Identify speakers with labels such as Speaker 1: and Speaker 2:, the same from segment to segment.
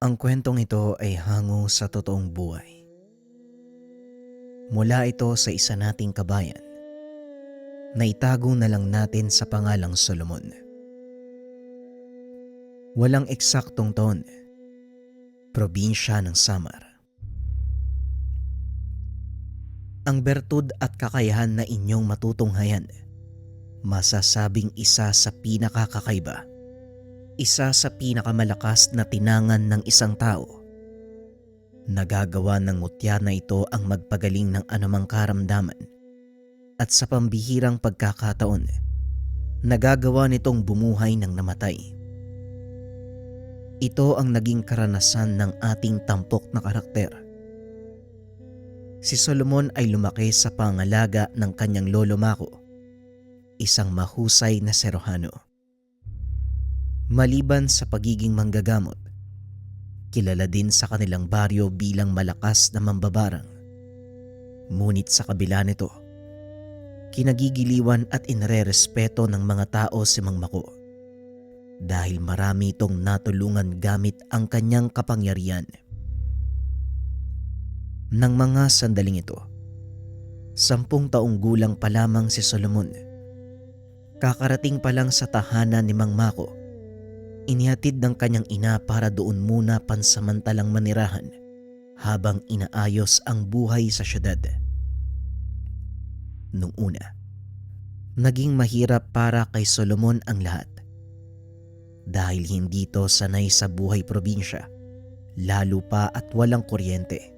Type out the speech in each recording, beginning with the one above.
Speaker 1: Ang kwentong ito ay hango sa totoong buhay. Mula ito sa isa nating kabayan na itago na lang natin sa pangalang Solomon. Walang eksaktong taon, probinsya ng Samar. Ang bertud at kakayahan na inyong matutunghayan, masasabing isa sa pinakakakaiba, isa sa pinakamalakas na tinangan ng isang tao. Nagagawa ng mutya na ito ang magpagaling ng anumang karamdaman at sa pambihirang pagkakataon, nagagawa nitong bumuhay ng namatay. Ito ang naging karanasan ng ating tampok na karakter. Si Solomon ay lumaki sa pangalaga ng kanyang lolo Mako, isang mahusay na serohano. Maliban sa pagiging manggagamot, kilala din sa kanilang baryo bilang malakas na mambabarang. Ngunit sa kabila nito, kinagigiliwan at inrerespeto ng mga tao si Mang Mako dahil marami itong natulungan gamit ang kanyang kapangyarihan. Nang mga sandaling ito, 10 taong gulang pa lamang si Solomon. Kakarating pa lang sa tahanan ni Mang Mako, inihatid ng kanyang ina para doon muna pansamantalang manirahan habang inaayos ang buhay sa syudad. Nung una, naging mahirap para kay Solomon ang lahat. Dahil hindi to sanay sa buhay probinsya, lalo pa at walang kuryente.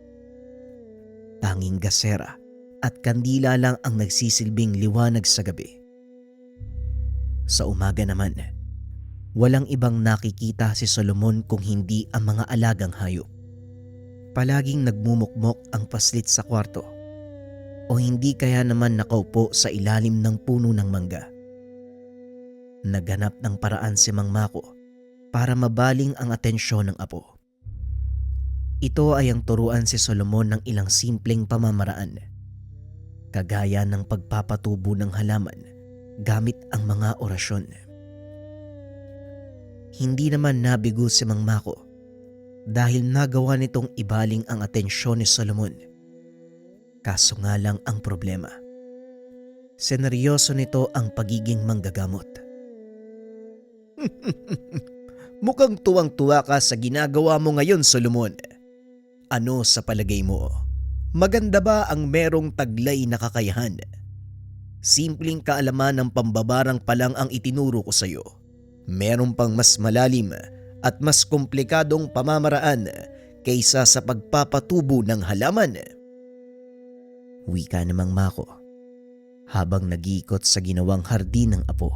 Speaker 1: Tanging gasera at kandila lang ang nagsisilbing liwanag sa gabi. Sa umaga naman, walang ibang nakikita si Solomon kung hindi ang mga alagang hayop. Palaging nagmumukmok ang paslit sa kwarto o hindi kaya naman nakaupo sa ilalim ng puno ng mangga. Naghanap ng paraan si Mang Mako para mabaling ang atensyon ng apo. Ito ay ang turuan si Solomon ng ilang simpleng pamamaraan, kagaya ng pagpapatubo ng halaman gamit ang mga orasyon. Hindi naman nabigo si Mang Mako dahil nagawa nitong ibaling ang atensyon ni Solomon. Kaso nga lang ang problema, seneryoso nito ang pagiging manggagamot. Mukhang tuwang-tuwa ka sa ginagawa mo ngayon, Solomon. Ano sa palagay mo? Maganda ba ang merong taglay na kakayahan? Simpleng kaalaman ng pambabarang pa lang ang itinuro ko sa iyo. Meron pang mas malalim at mas komplikadong pamamaraan kaysa sa pagpapatubo ng halaman. Wika ni Mang Mako habang nag-iikot sa ginawang hardin ng apo.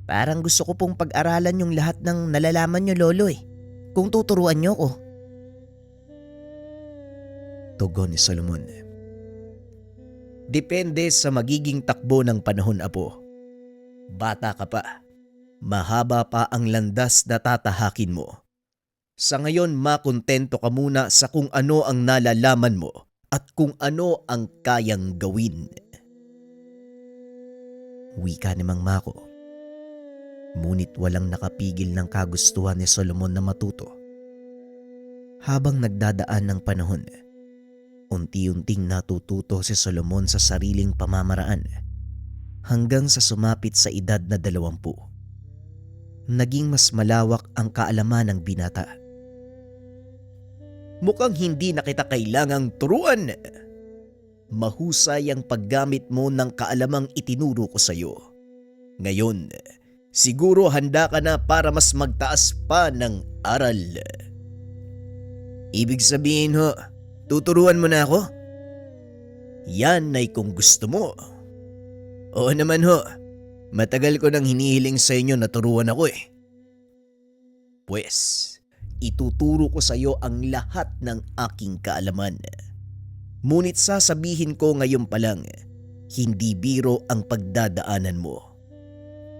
Speaker 1: Parang gusto ko pong pag-aralan yung lahat ng nalalaman niyo, Lolo kung tuturuan niyo ko. Tugon ni Solomon. Depende sa magiging takbo ng panahon, apo. Bata ka pa. Mahaba pa ang landas na tatahakin mo. Sa ngayon, makontento ka muna sa kung ano ang nalalaman mo at kung ano ang kayang gawin. Wika ni Mang Mako. Ngunit walang nakapigil ng kagustuhan ni Solomon na matuto. Habang nagdadaan ng panahon, unti-unting natututo si Solomon sa sariling pamamaraan hanggang sa sumapit sa edad na 20. Naging mas malawak ang kaalaman ng binata. Mukhang hindi na kita kailangang turuan. Mahusay ang paggamit mo ng kaalamang itinuro ko sa iyo. Ngayon, siguro handa ka na para mas magtaas pa ng aral. Ibig sabihin ho, tuturuan mo na ako? Yan ay kung gusto mo. Oo naman ho, matagal ko nang hinihiling sa inyo na turuan ako Pues, ituturo ko sa iyo ang lahat ng aking kaalaman. Ngunit sasabihin ko ngayon pa lang, hindi biro ang pagdadaanan mo.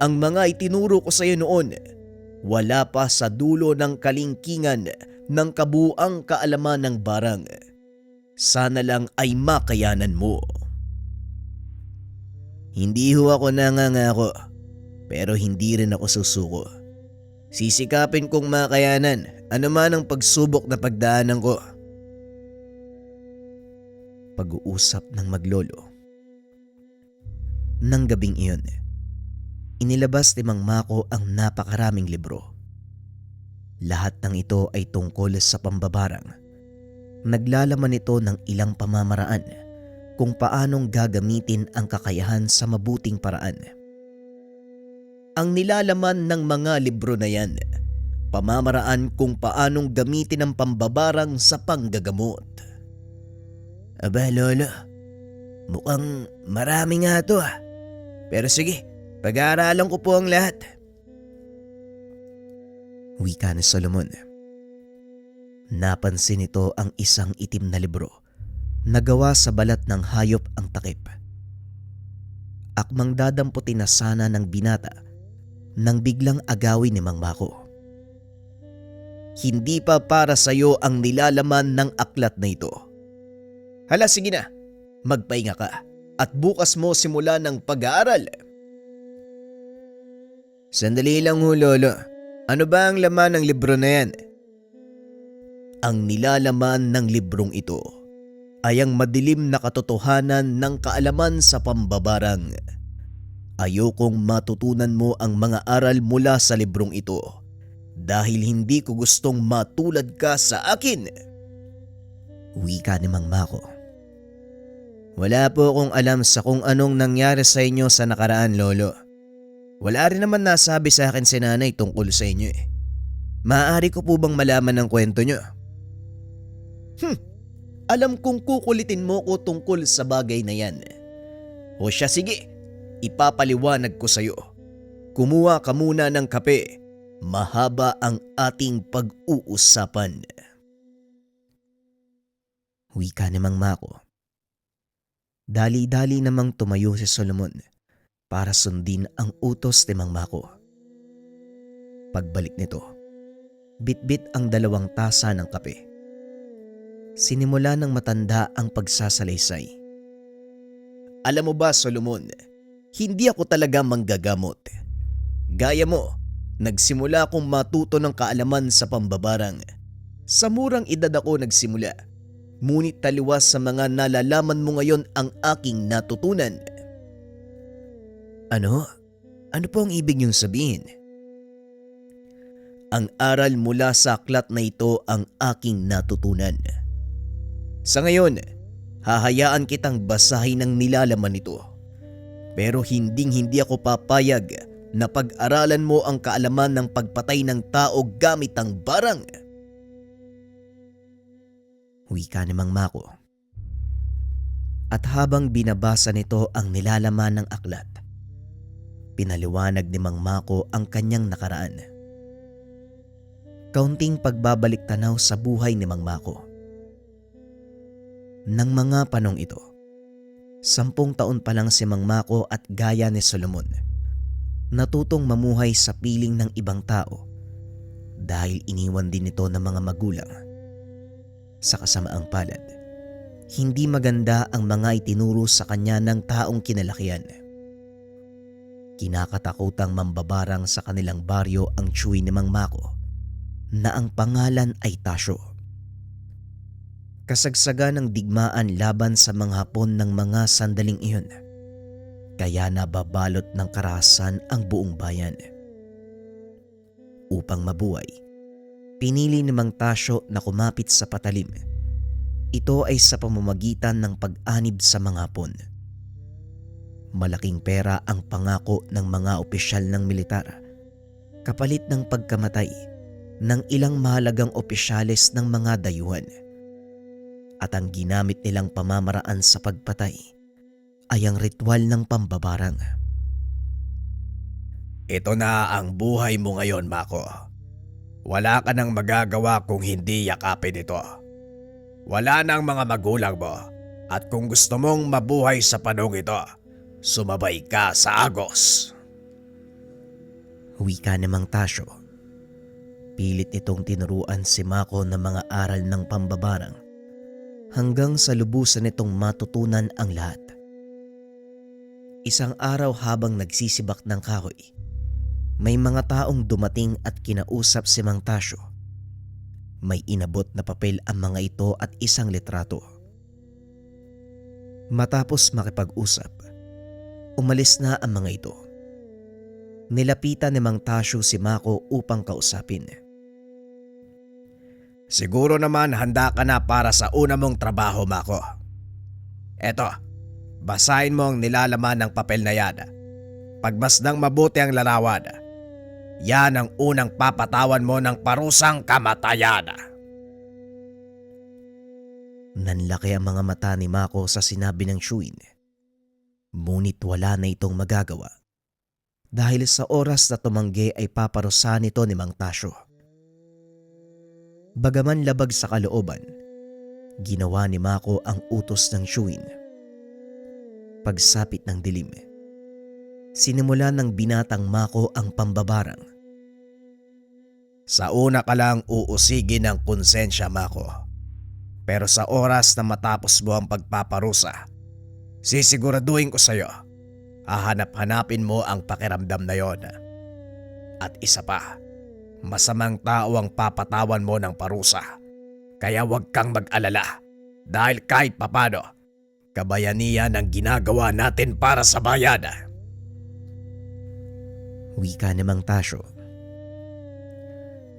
Speaker 1: Ang mga itinuro ko sa iyo noon, wala pa sa dulo ng kalingkingan ng kabuuang kaalaman ng barang. Sana lang ay makayanan mo. Hindi ho ako nangangako, pero hindi rin ako susuko. Sisikapin kong makayanan anuman ang pagsubok na pagdaanan ko. Pag-uusap ng maglolo. Nang gabing iyon, inilabas ni Mang Mako ang napakaraming libro. Lahat ng ito ay tungkol sa pambabarang. Naglalaman ito ng ilang pamamaraan kung paanong gagamitin ang kakayahan sa mabuting paraan. Ang nilalaman ng mga libro na yan, pamamaraan kung paanong gamitin ang pambabarang sa panggagamot. Aba lolo, mukhang marami nga to ah. Pero sige, pag-aaralan ko po ang lahat. Wika ni Solomon. Napansin nito ang isang itim na libro na gawa sa balat ng hayop ang takip. Akmang dadamputin na sana ng binata nang biglang agawin ni Mang Mako. Hindi pa para sa'yo ang nilalaman ng aklat na ito. Hala sige na, magpahinga ka at bukas mo simula ng pag-aaral. Sandali lang ho lolo, ano ba ang laman ng libro na yan? Ang nilalaman ng librong ito ay ang madilim na katotohanan ng kaalaman sa pambabarang. Ayokong matutunan mo ang mga aral mula sa librong ito dahil hindi ko gustong matulad ka sa akin. Wika ni Mang Mako. Wala po akong alam sa kung anong nangyari sa inyo sa nakaraan lolo. Wala rin naman nasabi sa akin si nanay tungkol sa inyo eh. Maaari ko po bang malaman ang kwento nyo? Alam kong kukulitin mo ko tungkol sa bagay na yan. O siya sige, ipapaliwanag ko sa'yo. Kumuha ka muna ng kape. Mahaba ang ating pag-uusapan. Wika ni Mang Mako. Dali-dali namang tumayo si Solomon para sundin ang utos ni Mang Mako. Pagbalik nito, bitbit ang 2 tasa ng kape. Sinimula ng matanda ang pagsasalaysay. Alam mo ba Solomon, hindi ako talaga manggagamot. Gaya mo, nagsimula akong matuto ng kaalaman sa pambabarang. Sa murang edad ako nagsimula, ngunit taliwas sa mga nalalaman mo ngayon ang aking natutunan. Ano? Ano po ang ibig niyong sabihin? Ang aral mula sa aklat na ito ang aking natutunan. Sa ngayon, hahayaan kitang basahin ang nilalaman nito. Pero hindi ako papayag na pag-aralan mo ang kaalaman ng pagpatay ng tao gamit ang barang. Wika ni Mang Mako. At habang binabasa nito ang nilalaman ng aklat, pinaliwanag ni Mang Mako ang kanyang nakaraan. Kaunting pagbabalik tanaw sa buhay ni Mang Mako. Nang mga panong ito, 10 taon pa lang si Mang Mako at gaya ni Solomon, natutong mamuhay sa piling ng ibang tao dahil iniwan din ito ng mga magulang. Sa kasamaang palad, hindi maganda ang mga itinuro sa kanya ng taong kinalakihan. Kinakatakutang mambabarang sa kanilang baryo ang tsuwi ni Mang Mako na ang pangalan ay Tasyo. Kasagsagan ng digmaan laban sa mga Hapon ng mga sandaling iyon, kaya nababalot ng karahasan ang buong bayan. Upang mabuhay, pinili ni Mang Tasyo na kumapit sa patalim. Ito ay sa pamamagitan ng pag-anib sa mga Hapon. Malaking pera ang pangako ng mga opisyal ng militar kapalit ng pagkamatay ng ilang mahalagang opisyales ng mga dayuhan. At ang ginamit nilang pamamaraan sa pagpatay ay ang ritual ng pambabarang. Ito na ang buhay mo ngayon, Mako. Wala ka nang magagawa kung hindi yakapin ito. Wala nang mga magulang mo at kung gusto mong mabuhay sa panahong ito, sumabay ka sa Agos. Wika ni Mang Tasyo. Pilit itong tinuruan si Mako ng mga aral ng pambabarang hanggang sa lubusan nitong matutunan ang lahat. Isang araw habang nagsisibak ng kahoy, May mga taong dumating at kinausap si Mang Tasyo. May inabot na papel ang mga ito at isang litrato. Matapos makipag-usap, umalis na ang mga ito. Nilapitan ni Mang Tasyo si Mako upang kausapin.
Speaker 2: Siguro naman handa ka na para sa una mong trabaho, Mako. Eto, basahin mo ang nilalaman ng papel na yan. Pagmasdang mabuti ang larawan. Yan ang unang papatawan mo ng parusang kamatayan.
Speaker 1: Nanlaki ang mga mata ni Mako sa sinabi ng Shuin. Ngunit wala na itong magagawa. Dahil sa oras na tumanggi ay paparusahan ito ni Mang Tasyo. Bagaman labag sa kalooban, ginawa ni Mako ang utos ng Shuin. Pagsapit ng dilim, sinimula ng binatang Mako ang pambabarang.
Speaker 2: Sa una ka lang uusigin ng konsensya, Mako. Pero sa oras na matapos mo ang pagpaparusa, sisiguraduhin ko sa'yo, hahanap-hanapin mo ang pakiramdam na yon. At isa pa, masamang tao ang papatawan mo ng parusa. Kaya huwag kang mag-alala dahil kahit papano, kabayanihan ang ginagawa natin para sa bayan.
Speaker 1: Wika ni Mang Tasyo.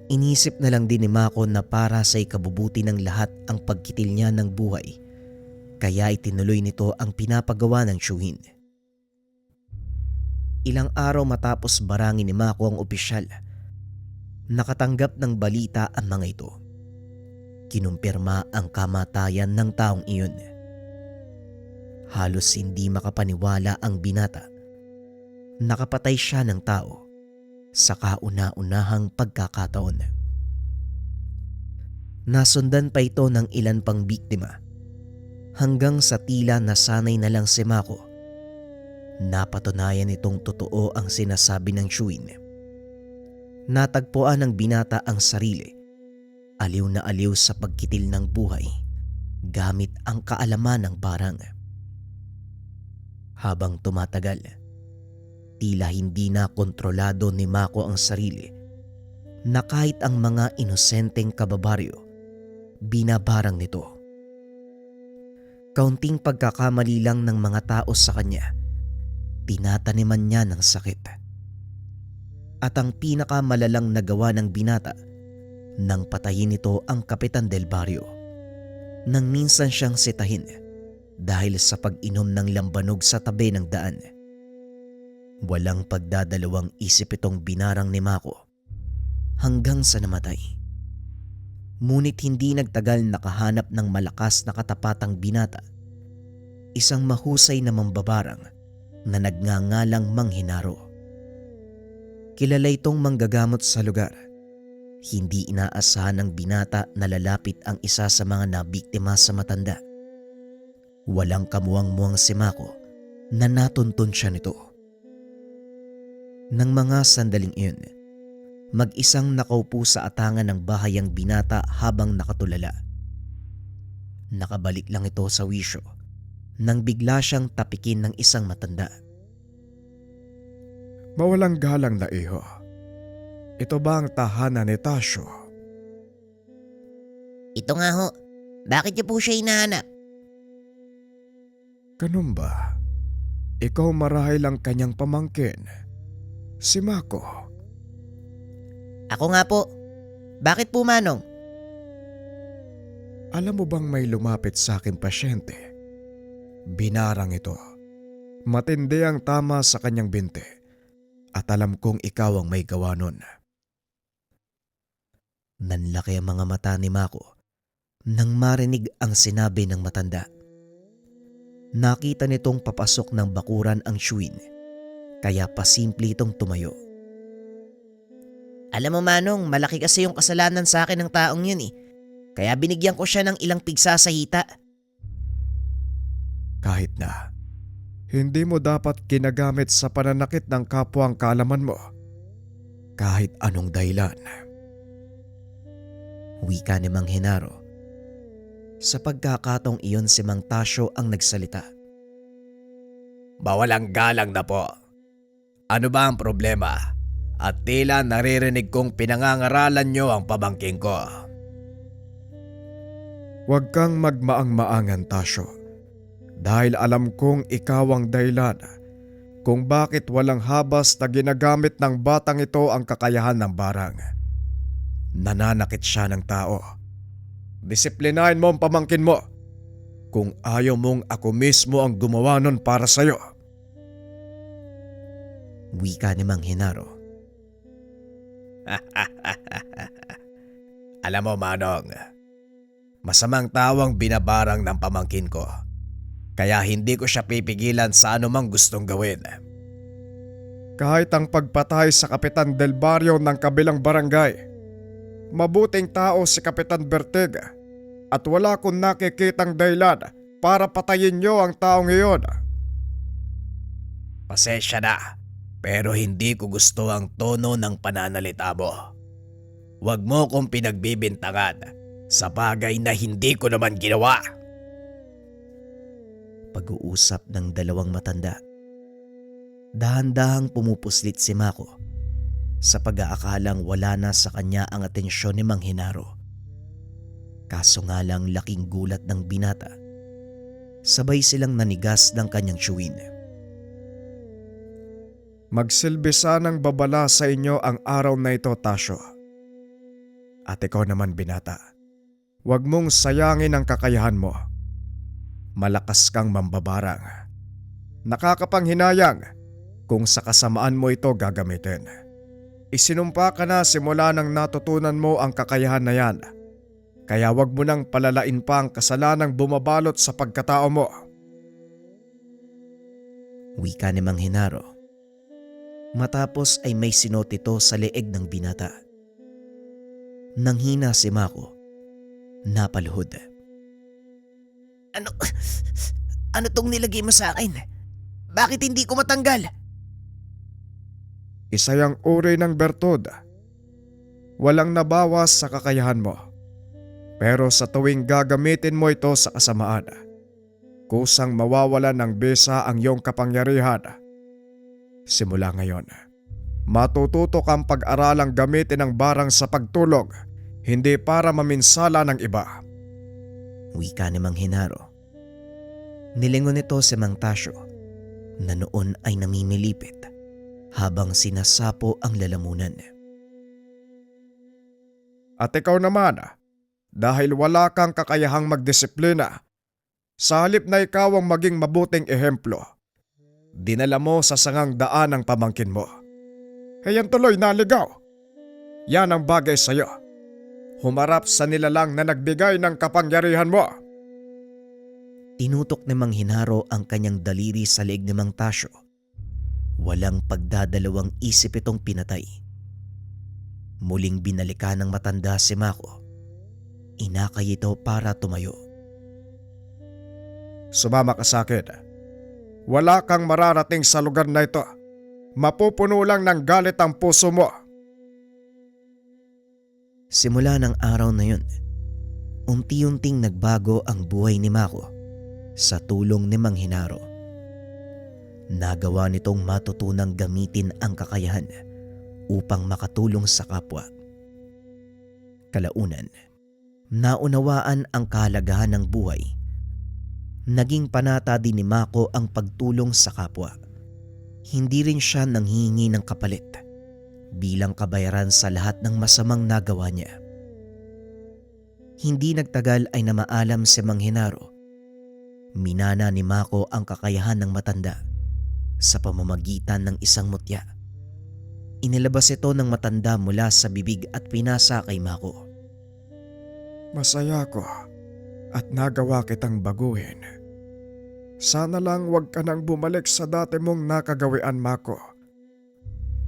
Speaker 1: Inisip na lang din ni Mako na para sa ikabubuti ng lahat ang pagkitil niya ng buhay, kaya itinuloy nito ang pinapagawa ng Shuin. Ilang araw matapos barangin ni Mako ang opisyal, nakatanggap ng balita ang mga ito. Kinumpirma ang kamatayan ng taong iyon. Halos hindi makapaniwala ang binata. Nakapatay siya ng tao sa kauna-unahang pagkakataon. Nasundan pa ito ng ilan pang biktima hanggang sa tila nasanay na lang si Mako. Napatunayan itong totoo ang sinasabi ng Shuin. Natagpuan ng binata ang sarili, aliw na aliw sa pagkitil ng buhay gamit ang kaalaman ng barang. Habang tumatagal, tila hindi na kontrolado ni Mako ang sarili na kahit ang mga inosenteng kababaryo, binabarang nito. Kaunting pagkakamali lang ng mga tao sa kanya, tinataniman niya ng sakit. At ang pinakamalalang nagawa ng binata nang patayin nito ang Kapitan del Barrio, nang minsan siyang sitahin dahil sa pag-inom ng lambanog sa tabi ng daan. Walang pagdadalawang isip itong binarang ni Mako hanggang sa namatay. Ngunit hindi nagtagal nakahanap ng malakas na katapatang binata, isang mahusay na mambabarang na nagngangalang Mang Genaro. Kilala itong manggagamot sa lugar. Hindi inaasahan ng binata na lalapit ang isa sa mga nabiktima sa matanda. Walang kamuwang-muwang si Mako na natuntun siya nito. Nang mga sandaling iyon, mag-isang nakaupo sa atangan ng bahay ang binata habang nakatulala. Nakabalik lang ito sa wisyo nang bigla siyang tapikin ng isang matanda.
Speaker 2: Mawalang galang na iho. Ito ba ang tahanan ni Tasyo?
Speaker 3: Ito nga ho. Bakit niyo po siya hinahanap?
Speaker 2: Ganun ba? Ikaw marahil ang kanyang pamangkin, si Mako.
Speaker 3: Ako nga po. Bakit po, Manong?
Speaker 2: Alam mo bang may lumapit sa akin pasyente? Binarang ito. Matindi ang tama sa kanyang binti at alam kong ikaw ang may gawa nun.
Speaker 1: Nanlaki ang mga mata ni Mako nang marinig ang sinabi ng matanda. Nakita nitong papasok ng bakuran ang Shuin, kaya pasimple itong tumayo.
Speaker 3: Alam mo, Manong, malaki kasi yung kasalanan sa akin ng taong yun eh. Kaya binigyan ko siya ng ilang pigsa sa hita.
Speaker 2: Kahit na, hindi mo dapat ginagamit sa pananakit ng kapwa ang kaalaman mo. Kahit anong dahilan.
Speaker 1: Wika ni Mang Genaro. Sa pagkakataong iyon si Mang Tasyo ang nagsalita.
Speaker 2: Bawalang galang na po. Ano ba ang problema? at tila naririnig kong pinangangaralan niyo ang pamangkin ko.
Speaker 4: Huwag kang magmaang-maangan, Tasyo. Dahil alam kong ikaw ang dahilan kung bakit walang habas na ginagamit ng batang ito ang kakayahan ng barang. Nananakit siya ng tao. Disiplinahin mo ang pamangkin mo kung ayaw mong ako mismo ang gumawa nun para sa'yo.
Speaker 3: Wika ni Mang Henaro.
Speaker 2: Alam mo, Manong, masamang tawang binabarang ng pamangkin ko. Kaya hindi ko siya pipigilan sa anumang gustong gawin.
Speaker 4: Kahit ang pagpatay sa Kapitan Del Barrio ng kabilang barangay, mabuting tao si Kapitan Bertega at wala kong nakikitang dahilan para patayin niyo ang taong iyon.
Speaker 2: Pasensya na, pero hindi ko gusto ang tono ng pananalita mo. Huwag mo kong pinagbibintangan sa bagay na hindi ko naman ginawa.
Speaker 3: Pag-uusap ng dalawang matanda. Dahan-dahang pumupuslit si Mako sa pag-aakalang wala na sa kanya ang atensyon ni Mang Henaro. Kaso nga lang laking gulat ng binata. Sabay silang nanigas ng kanyang chewin.
Speaker 4: Magsilbi sanang babala sa inyo ang araw na ito, Tasyo. At ikaw naman, binata, huwag mong sayangin ang kakayahan mo. Malakas kang mambabarang. Nakakapanghinayang kung sa kasamaan mo ito gagamitin. Isinumpa ka na simula nang natutunan mo ang kakayahan na yan. Kaya wag mo nang palalain pa ang kasalanang bumabalot sa pagkatao mo.
Speaker 3: Wika ni Mang Henaro. Matapos ay may sinot ito sa leeg ng binata. Nanghina si Mako. Napaluhod. Ano tong nilagay mo sa akin? Bakit hindi ko matanggal?
Speaker 4: Isa yang uri ng bertud. Walang nabawas sa kakayahan mo. Pero sa tuwing gagamitin mo ito sa kasamaan, kusang mawawalan ng bisa ang iyong kapangyarihan. Simula ngayon, matututo kang pag-aralang gamitin ang barang sa pagtulog, hindi para maminsala ng iba.
Speaker 3: Wika ni Mang Henaro. Nilingon nito si Mang Tasyo na noon ay namimilipit habang sinasapo ang lalamunan.
Speaker 4: At ikaw naman, dahil wala kang kakayahang magdisiplina, sa halip na ikaw ang maging mabuting ehemplo, dinala mo sa sangang daan ang pamangkin mo. Hayan tuloy naligaw. Yan ang bagay sa'yo. Humarap sa nilalang na nagbigay ng kapangyarihan mo.
Speaker 3: Tinutok ni Mang Henaro ang kanyang daliri sa leeg ni Mang Tasyo. Walang pagdadalawang isip itong pinatay. Muling binalikan ng matanda si Mako. Inakay ito para tumayo.
Speaker 4: Sumama ka sa akin. Wala kang mararating sa lugar na ito. Mapupuno lang ng galit ang puso mo.
Speaker 3: Simula ng araw na yun, unti-unting nagbago ang buhay ni Mako sa tulong ni Mang Henaro. Nagawa nitong matutunang gamitin ang kakayahan upang makatulong sa kapwa. Kalaunan, naunawaan ang kahalagahan ng buhay. Naging panata din ni Mako ang pagtulong sa kapwa. Hindi rin siya nanghihingi ng kapalit bilang kabayaran sa lahat ng masamang nagawa niya. Hindi nagtagal ay namaalam si Mang Henaro. Minana ni Mako ang kakayahan ng matanda sa pamamagitan ng isang mutya. Inilabas ito ng matanda mula sa bibig at pinasa kay Mako.
Speaker 4: Masaya ko at nagawa kitang baguhin. Sana lang wag ka nang bumalik sa dati mong nakagawian, Mako.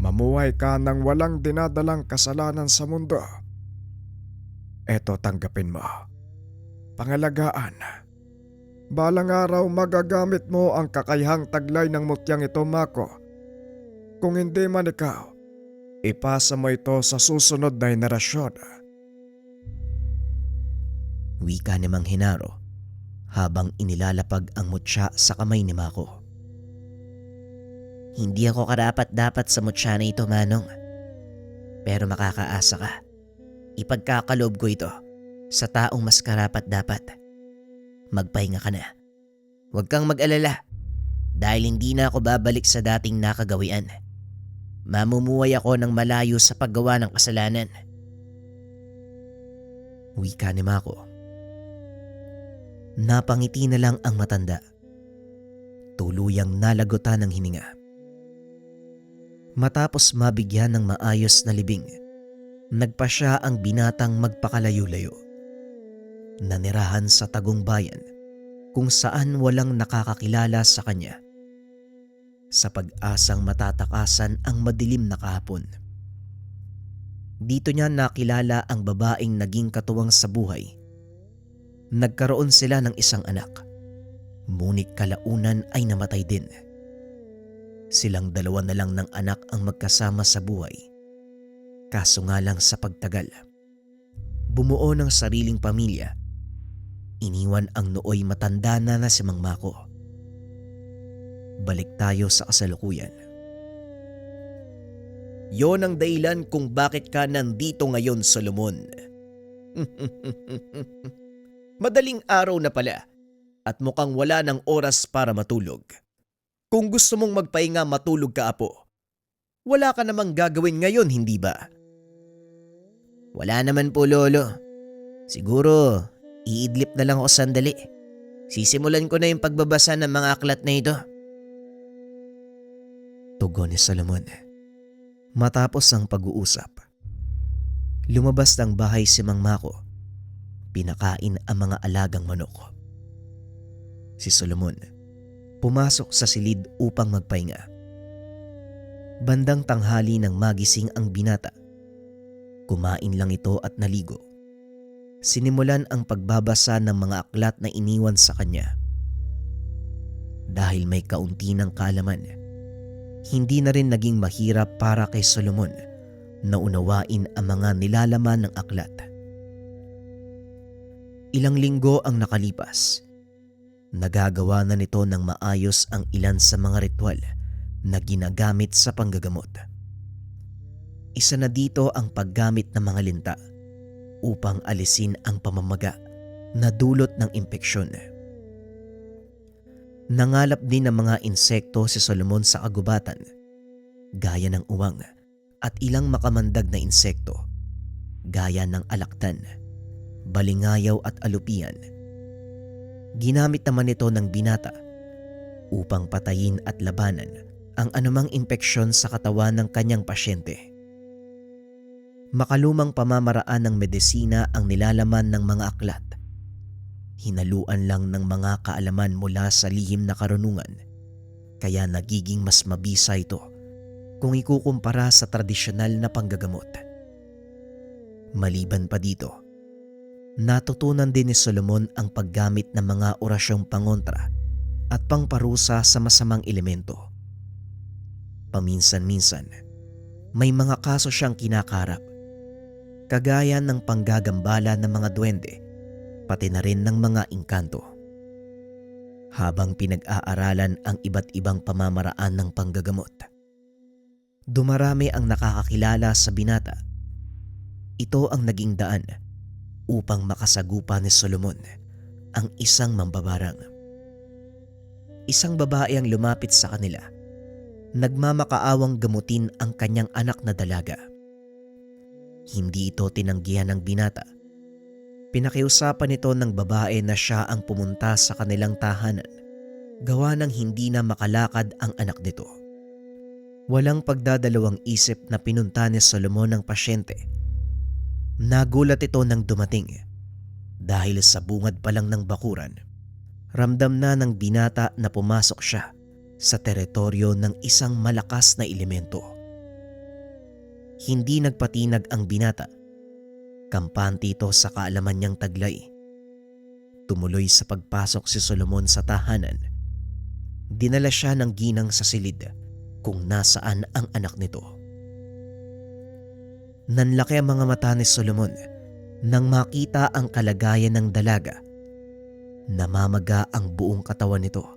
Speaker 4: Mamuhay ka ng walang dinadalang kasalanan sa mundo. Eto, tanggapin mo. Pangalagaan. Balang araw magagamit mo ang kakayahang taglay ng mutyang ito, Mako. Kung hindi man ikaw, ipasa mo ito sa susunod na henerasyon.
Speaker 3: Wika ni Mang Henaro habang inilalapag ang mutya sa kamay ni Mako. Hindi ako karapat-dapat sa mutya na ito, Manong. Pero makakaasa ka. Ipagkakaloob ko ito sa taong mas karapat dapat. Magpahinga ka na. Huwag kang mag-alala dahil hindi na ako babalik sa dating nakagawian. Mamumuhay ako ng malayo sa paggawa ng kasalanan. Wika ni Mako. Napangiti na lang ang matanda. Tuluyang nalagutan ng hininga. Matapos mabigyan ng maayos na libing, nagpa siya ang binatang magpakalayo-layo. Nanirahan sa tagong bayan kung saan walang nakakakilala sa kanya. Sa pag-asang matatakasan ang madilim na kahapon. Dito niya nakilala ang babaeng naging katuwang sa buhay. Nagkaroon sila ng isang anak. Ngunit kalaunan ay namatay din. Silang dalawa na lang ng anak ang magkasama sa buhay. Kaso nga lang sa pagtagal, bumuo ng sariling pamilya. Iniwan ang nooy matanda na si Mang Mako. Balik tayo sa kasalukuyan.
Speaker 1: Yon ang dahilan kung bakit ka nandito ngayon, Solomon. Madaling araw na pala at mukhang wala ng oras para matulog. Kung gusto mong magpahinga, matulog ka, apo. Wala ka namang gagawin ngayon, hindi ba?
Speaker 3: Wala naman po, Lolo. Siguro, iidlip na lang ako sandali. Sisimulan ko na yung pagbabasa ng mga aklat na ito.
Speaker 2: Tugon ni Solomon. Matapos ang pag-uusap, lumabas ng bahay si Mang Mako. Pinakain ang mga alagang manok. Si Solomon pumasok sa silid upang magpahinga. Bandang tanghali nang magising ang binata. Kumain lang ito at naligo. Sinimulan ang pagbabasa ng mga aklat na iniwan sa kanya. Dahil may kaunti ng kaalaman, hindi na rin naging mahirap para kay Solomon na unawain ang mga nilalaman ng aklat. Ilang linggo ang nakalipas. Nagagawa na nito ng maayos ang ilan sa mga ritual na ginagamit sa panggagamot. Isa na dito ang paggamit ng mga linta upang alisin ang pamamaga na dulot ng impeksyon. Nangalap din ng mga insekto si Solomon sa kagubatan, gaya ng uwang at ilang makamandag na insekto, gaya ng alaktan, balingayaw at alupian. Ginamit naman ito ng binata upang patayin at labanan ang anumang impeksyon sa katawan ng kanyang pasyente. Makalumang pamamaraan ng medisina ang nilalaman ng mga aklat. Hinaluan lang ng mga kaalaman mula sa lihim na karunungan, kaya nagiging mas mabisa ito kung ikukumpara sa tradisyonal na panggagamot. Maliban pa dito, natutunan din ni Solomon ang paggamit ng mga orasyong pangontra at pangparusa sa masamang elemento. Paminsan-minsan, may mga kaso siyang kinakarap, kagaya ng panggagambala ng mga duwende, pati na rin ng mga engkanto. Habang pinag-aaralan ang iba't ibang pamamaraan ng panggagamot, dumarami ang nakakakilala sa binata. Ito ang naging daan upang makasagupa ni Solomon ang isang mambabarang. Isang babae ang lumapit sa kanila, nagmamakaawang gamutin ang kanyang anak na dalaga. Hindi ito tinanggihan ng binata. Pinakiusapan nito ng babae na siya ang pumunta sa kanilang tahanan, gawa ng hindi na makalakad ang anak nito. Walang pagdadalawang isip na pinunta ni Solomon ang pasyente. Nagulat ito nang dumating dahil sa bungad pa lang ng bakuran. Ramdam na ng binata na pumasok siya sa teritoryo ng isang malakas na elemento. Hindi nagpatinag ang binata. Kampante ito sa kaalaman niyang taglay. Tumuloy sa pagpasok si Solomon sa tahanan. Dinala siya ng ginang sa silid kung nasaan ang anak nito. Nanlaki ang mga mata ni Solomon nang makita ang kalagayan ng dalaga. Namamaga ang buong katawan nito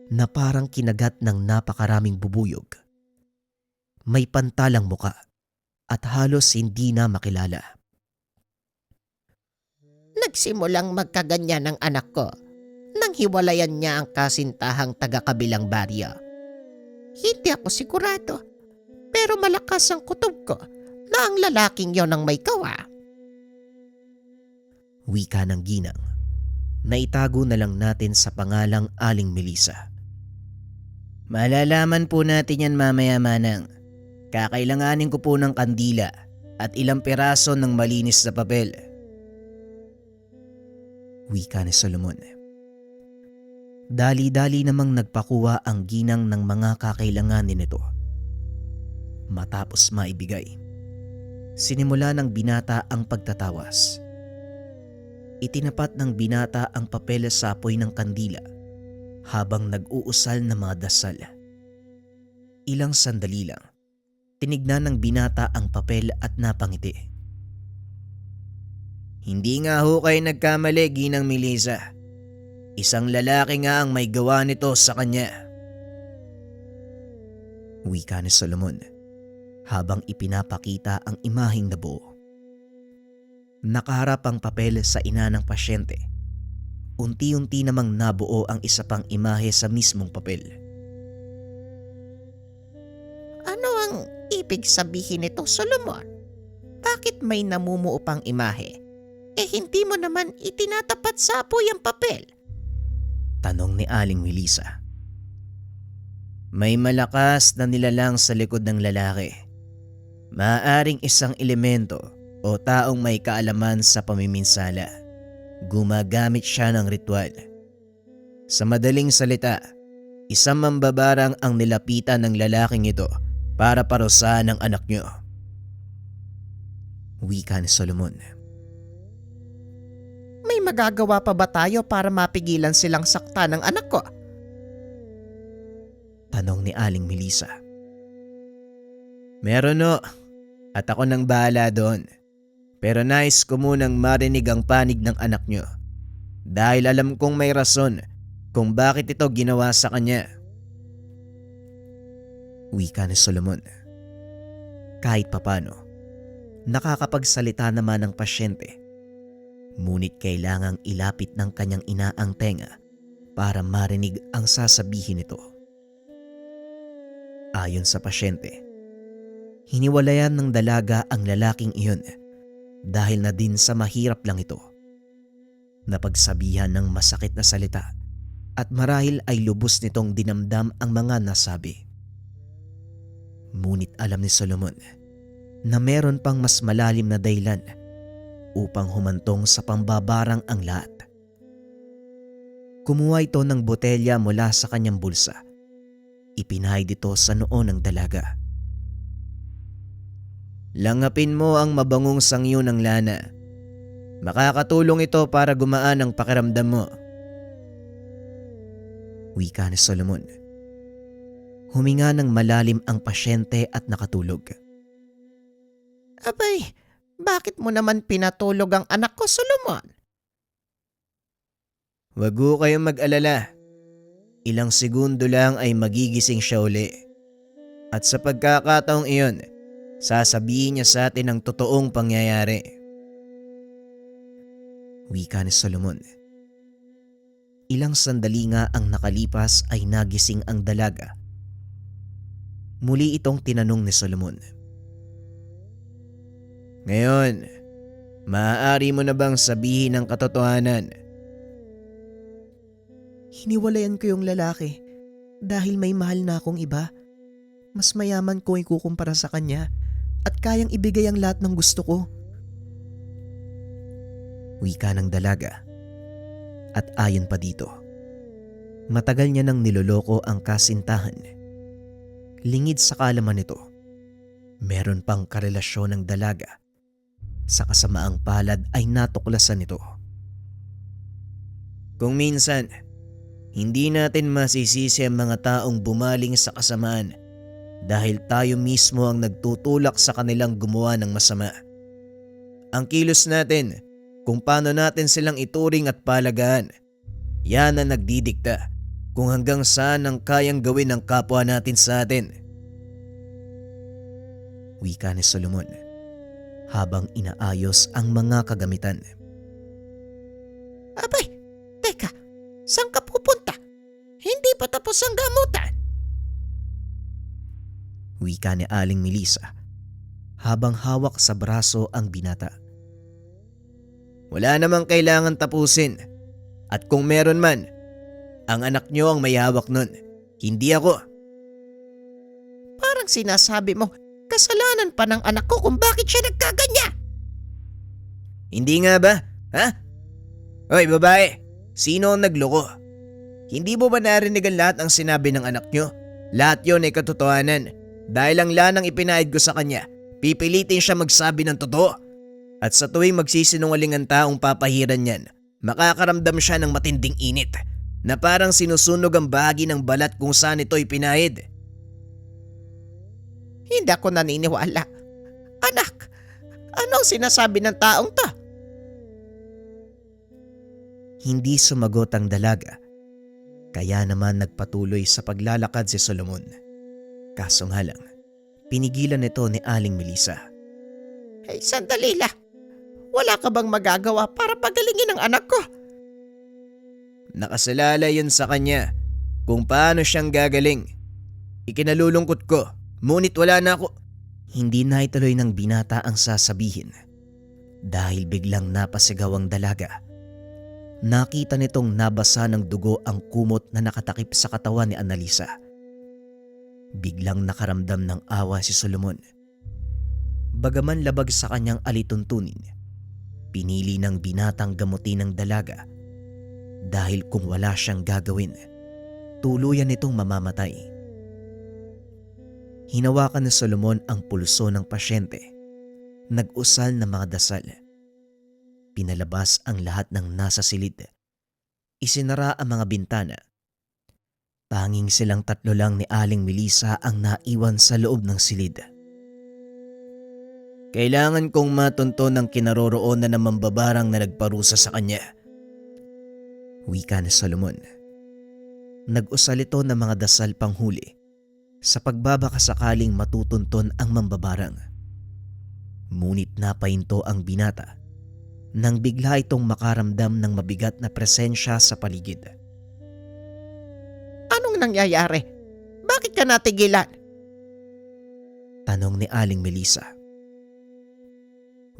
Speaker 2: na parang kinagat ng napakaraming bubuyog. May pantalang muka
Speaker 3: at halos hindi na makilala.
Speaker 5: Nagsimulang magkaganyan ang anak ko nang hiwalayan niya ang kasintahang taga-kabilang baryo. Hindi ako sigurado, pero malakas ang kutob ko na ang lalaking yon ang may gawa.
Speaker 3: Wika ng ginang na itago na lang natin sa pangalang Aling Melissa.
Speaker 1: Malalaman po natin yan mamaya, Manang. Kakailanganin ko po ng kandila at ilang piraso ng malinis na papel.
Speaker 3: Wika ni Solomon. Dali-dali namang nagpakuha ang ginang ng mga kakailanganin nito. Matapos maibigay, sinimula ng binata ang pagtatawas. Itinapat ng binata ang papel sa apoy ng kandila habang nag-uusal ng mga dasal. Ilang sandali lang, tinignan ng binata ang papel at napangiti.
Speaker 1: Hindi nga ho kayo nagkamali, Ginang Melissa. Isang lalaki nga ang may gawa nito sa kanya.
Speaker 3: Wika ni Solomon habang ipinapakita ang imaheng nabuo. Nakaharap ang papel sa ina ng pasyente. Unti-unti namang nabuo ang isa pang imahe sa mismong papel.
Speaker 5: Ano ang ibig sabihin nito, Solomon? Bakit may namumuo pang imahe? Hindi mo naman itinatapat sa apoy ang papel.
Speaker 3: Tanong ni Aling Melissa.
Speaker 1: May malakas na nilalang sa likod ng lalaki. Maaaring isang elemento o taong may kaalaman sa pamiminsala. Gumagamit siya ng ritual. Sa madaling salita, isang mambabarang ang nilapitan ng lalaking ito para parusahan ang anak niyo.
Speaker 3: Wika ni Solomon.
Speaker 5: May magagawa pa ba tayo para mapigilan silang sakta ng anak ko?
Speaker 3: Tanong ni Aling Melissa.
Speaker 1: Meron no, at ako nang bahala doon. Pero nais ko munang marinig ang panig ng anak niyo. Dahil alam kong may rason kung bakit ito ginawa sa kanya.
Speaker 3: Wika ni Solomon. Kahit papano, nakakapagsalita naman ang pasyente. Ngunit kailangang ilapit ng kanyang ina ang tenga para marinig ang sasabihin nito. Ayon sa pasyente, hiniwalayan ng dalaga ang lalaking iyon dahil na din sa mahirap lang ito. Napagsabihan ng masakit na salita at marahil ay lubos nitong dinamdam ang mga nasabi. Ngunit alam ni Solomon na meron pang mas malalim na dahilan upang humantong sa pambabarang ang lahat. Kumuha ito ng botelya mula sa kanyang bulsa. Ipinahid ito sa noo ng dalaga.
Speaker 1: Langapin mo ang mabangong sangyo ng lana. Makakatulong ito para gumaan ang pakiramdam mo.
Speaker 3: Wika ni Solomon. Huminga ng malalim ang pasyente at nakatulog.
Speaker 5: Abay, bakit mo naman pinatulog ang anak ko, Solomon?
Speaker 1: Wag ho kayong mag-alala. Ilang segundo lang ay magigising siya uli. At sa pagkakataong iyon, sasabihin niya sa atin ang totoong pangyayari.
Speaker 3: Wika ni Solomon. Ilang sandali nga ang nakalipas ay nagising ang dalaga. Muli itong tinanong ni Solomon.
Speaker 1: Ngayon, maaari mo na bang sabihin ang katotohanan?
Speaker 3: Hiniwalayan ko yung lalaki dahil may mahal na akong iba. Mas mayaman ko ikukumpara sa kanya at kayang ibigay ang lahat ng gusto ko. Wika ng dalaga. At ayon pa dito, matagal niya nang niloloko ang kasintahan. Lingid sa kaalaman nito, meron pang karelasyon ng dalaga. Sa kasamaang palad ay natuklasan nito.
Speaker 1: Kung minsan, hindi natin masisisi ang mga taong bumaling sa kasamaan dahil tayo mismo ang nagtutulak sa kanilang gumawa ng masama. Ang kilos natin, kung paano natin silang ituring at palagahan, yan ang nagdidikta kung hanggang saan ang kayang gawin ng kapwa natin sa atin.
Speaker 3: Wika ni Solomon. habang inaayos ang mga kagamitan.
Speaker 5: Abay, teka, saan ka pupunta? Hindi pa tapos ang gamutan.
Speaker 3: Wika ni Aling Melissa habang hawak sa braso ang binata.
Speaker 1: Wala namang kailangan tapusin. At kung meron man, ang anak nyo ang may hawak nun. Hindi ako.
Speaker 5: Parang sinasabi mo, kasalanan pa ng anak ko kung bakit siya nagkaganya.
Speaker 1: Hindi nga ba? Ha? Hoy babae, sino ang nagloko? Hindi mo ba narinig ang lahat ng sinabi ng anak nyo? Lahat yon ay katotohanan. Dahil ang lanang ipinahid ko sa kanya, pipilitin siya magsabi ng totoo. At sa tuwing magsisinungaling ang taong papahiran niyan, makakaramdam siya ng matinding init na parang sinusunog ang bahagi ng balat kung saan ito ipinahid.
Speaker 5: Hindi ako naniniwala. Anak, anong sinasabi ng taong to?
Speaker 3: Hindi sumagot ang dalaga, kaya naman nagpatuloy sa paglalakad si Solomon. Kaso nga lang, pinigilan nito ni Aling Melissa.
Speaker 5: Hey, sandali lang. Wala ka bang magagawa para pagalingin ang anak ko?
Speaker 1: Nakasalalay yun sa kanya kung paano siyang gagaling. Ikinalulungkot ko, ngunit wala na ako.
Speaker 3: Hindi na ituloy ng binata ang sasabihin dahil biglang napasigaw ang dalaga. Nakita nitong nabasa ng dugo ang kumot na nakatakip sa katawan ni Annalisa. Biglang nakaramdam ng awa si Solomon. Bagaman labag sa kanyang alituntunin, pinili ng binatang gamutin ng dalaga dahil kung wala siyang gagawin, tuluyan nitong mamamatay. Hinawakan ni Solomon ang pulso ng pasyente, nag-usal ng mga dasal. Pinalabas ang lahat ng nasa silid. Isinara ang mga bintana. Tanging silang tatlo lang ni Aling Melissa ang naiwan sa loob ng silid.
Speaker 1: Kailangan kong matunto ng kinaroroonan ng mambabarang na nagparusa sa kanya.
Speaker 3: Wika ni Solomon. Nag-usal ito ng mga dasal panghuli sa pagbabakasakaling matutunton ang mambabarang. Ngunit napahinto ang binata nang bigla itong makaramdam ng mabigat na presensya sa paligid.
Speaker 5: Anong nangyayari? Bakit ka natigilan?
Speaker 3: Tanong ni Aling Melissa.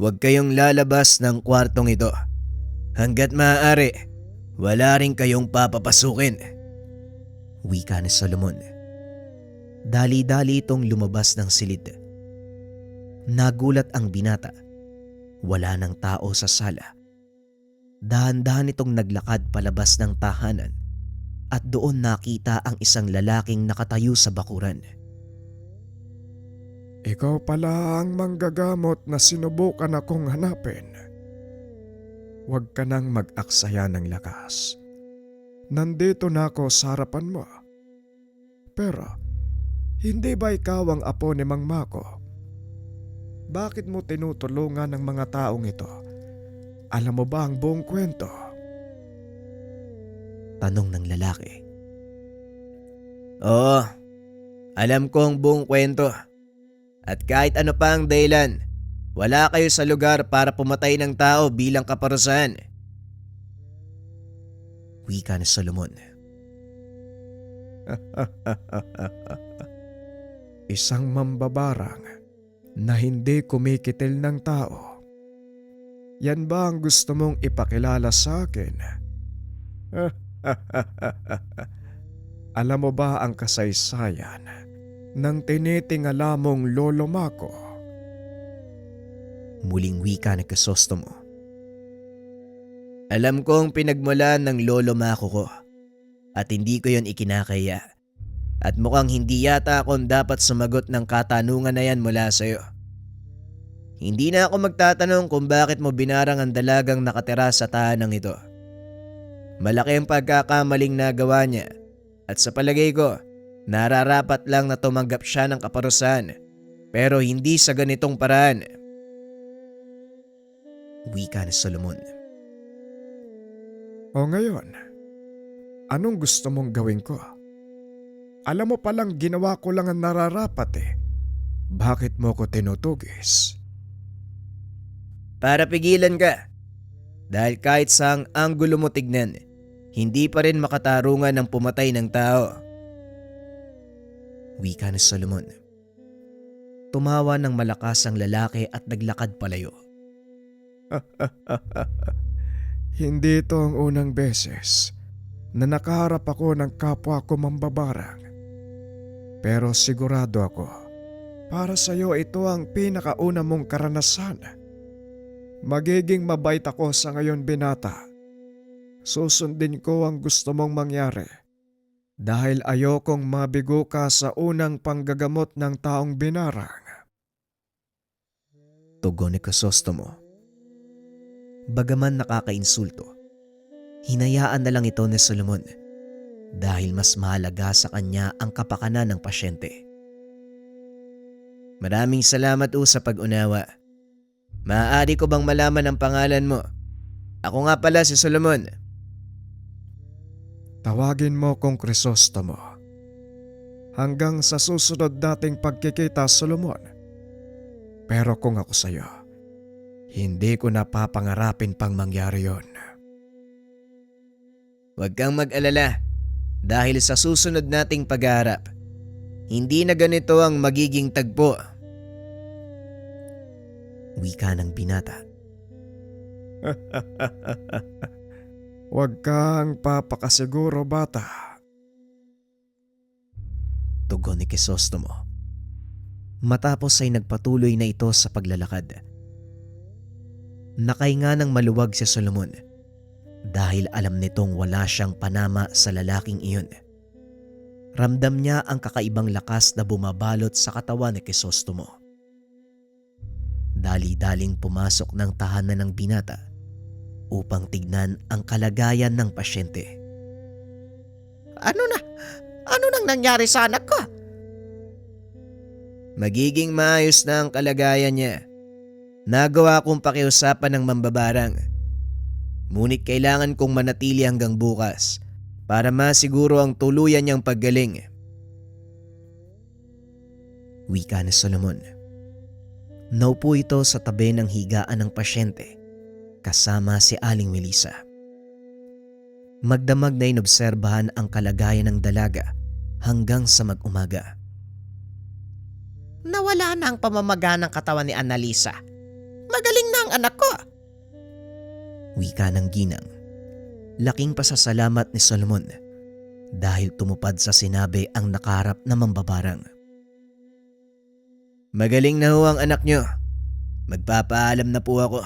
Speaker 1: Huwag kayong lalabas ng kwartong ito. Hanggat maaari, wala rin kayong papapasukin.
Speaker 3: Wika ni Solomon. Dali-dali itong lumabas ng silid. Nagulat ang binata. Wala ng tao sa sala. Dahan-dahan itong naglakad palabas ng tahanan at doon nakita ang isang lalaking nakatayo sa bakuran.
Speaker 4: Ikaw pala ang manggagamot na sinubukan akong hanapin. Huwag ka nang mag-aksaya ng lakas. Nandito na ako sa harapan mo. Pero, hindi ba ikaw ang apo ni Mang Mako? Bakit mo tinutulungan ng mga taong ito? Alam mo ba ang buong kwento?
Speaker 3: Tanong ng lalaki.
Speaker 1: Oo, alam ko ang buong kwento. At kahit ano pa ang dahilan, wala kayo sa lugar para pumatay ng tao bilang kaparusahan.
Speaker 3: Wika ni Solomon.
Speaker 4: Isang mambabarang na hindi kumikitil ng tao. Yan ba ang gusto mong ipakilala sa akin? Alam mo ba ang kasaysayan ng tinitingala mong Lolo Mako?
Speaker 3: Muling wika ni Crisostomo.
Speaker 1: Alam ko ang pinagmulan ng lolo Mako ko at hindi ko yon ikinakaya. At mukhang hindi yata akong dapat sumagot ng katanungan na yan mula sa'yo. Hindi na ako magtatanong kung bakit mo binarang ang dalagang nakatira sa tahanang ito. Malaki ang pagkakamaling nagawa niya at sa palagay ko, nararapat lang na tumanggap siya ng kaparusahan pero hindi sa ganitong paraan.
Speaker 3: Wika ni Solomon.
Speaker 4: O ngayon, anong gusto mong gawin ko? Alam mo palang ginawa ko lang ang nararapat eh. Bakit mo ko tinutugis?
Speaker 1: para pigilan ka. Dahil kahit saang anggulo mo tignan, hindi pa rin makatarungan ng pumatay ng tao.
Speaker 3: Wika ni Solomon. Tumawa ng malakas ang lalaki at naglakad palayo.
Speaker 4: Hindi ito ang unang beses na nakaharap ako ng kapwa ko mambabarang. Pero sigurado ako, para sa iyo ito ang pinakauna mong karanasan. Magiging mabait ako sa ngayon, binata. Susundin ko ang gusto mong mangyari. Dahil ayokong mabigo ka sa unang panggagamot ng taong binarang.
Speaker 3: Tugon ni Crisostomo. Bagaman nakakainsulto, hinayaan na lang ito ni Solomon dahil mas mahalaga sa kanya ang kapakanan ng pasyente.
Speaker 1: Maraming salamat sa pag-unawa. Maaari ko bang malaman ang pangalan mo? Ako nga pala si Solomon.
Speaker 4: Tawagin mo kong Crisostomo. Hanggang sa susunod nating pagkikita, Solomon. Pero kung ako sa'yo, hindi ko napapangarapin pang mangyari yon.
Speaker 1: Huwag kang mag-alala dahil sa susunod nating pag-aarap, hindi na ganito ang magiging tagpo.
Speaker 3: Wika ng binata.
Speaker 4: Huwag kang papakasiguro, bata.
Speaker 3: Tugon ni Crisostomo. Matapos ay nagpatuloy na ito sa paglalakad. Nakahinga ng maluwag si Solomon dahil alam nitong wala siyang panama sa lalaking iyon. Ramdam niya ang kakaibang lakas na bumabalot sa katawan ni Crisostomo. Dali-daling pumasok ng tahanan ng binata upang tignan ang kalagayan ng pasyente.
Speaker 5: Ano nang nangyari sa anak ko?
Speaker 1: Magiging maayos na ang kalagayan niya. Nagawa kong pakiusapan ng mambabarang. Ngunit kailangan kong manatili hanggang bukas para masiguro ang tuluyan niyang paggaling.
Speaker 3: Wika ni Solomon. Naupo ito sa tabi ng higaan ng pasyente kasama si Aling Melissa. Magdamag na inobserbahan ang kalagayan ng dalaga hanggang sa mag-umaga.
Speaker 5: Nawala na ang pamamaga ng katawan ni Annalisa. Magaling na ang anak ko.
Speaker 3: Wika ng ginang. Laking pasasalamat ni Solomon dahil tumupad sa sinabi ang nakaharap na mambabarang.
Speaker 1: Magaling na ho ang anak niyo. Magpapaalam na po ako.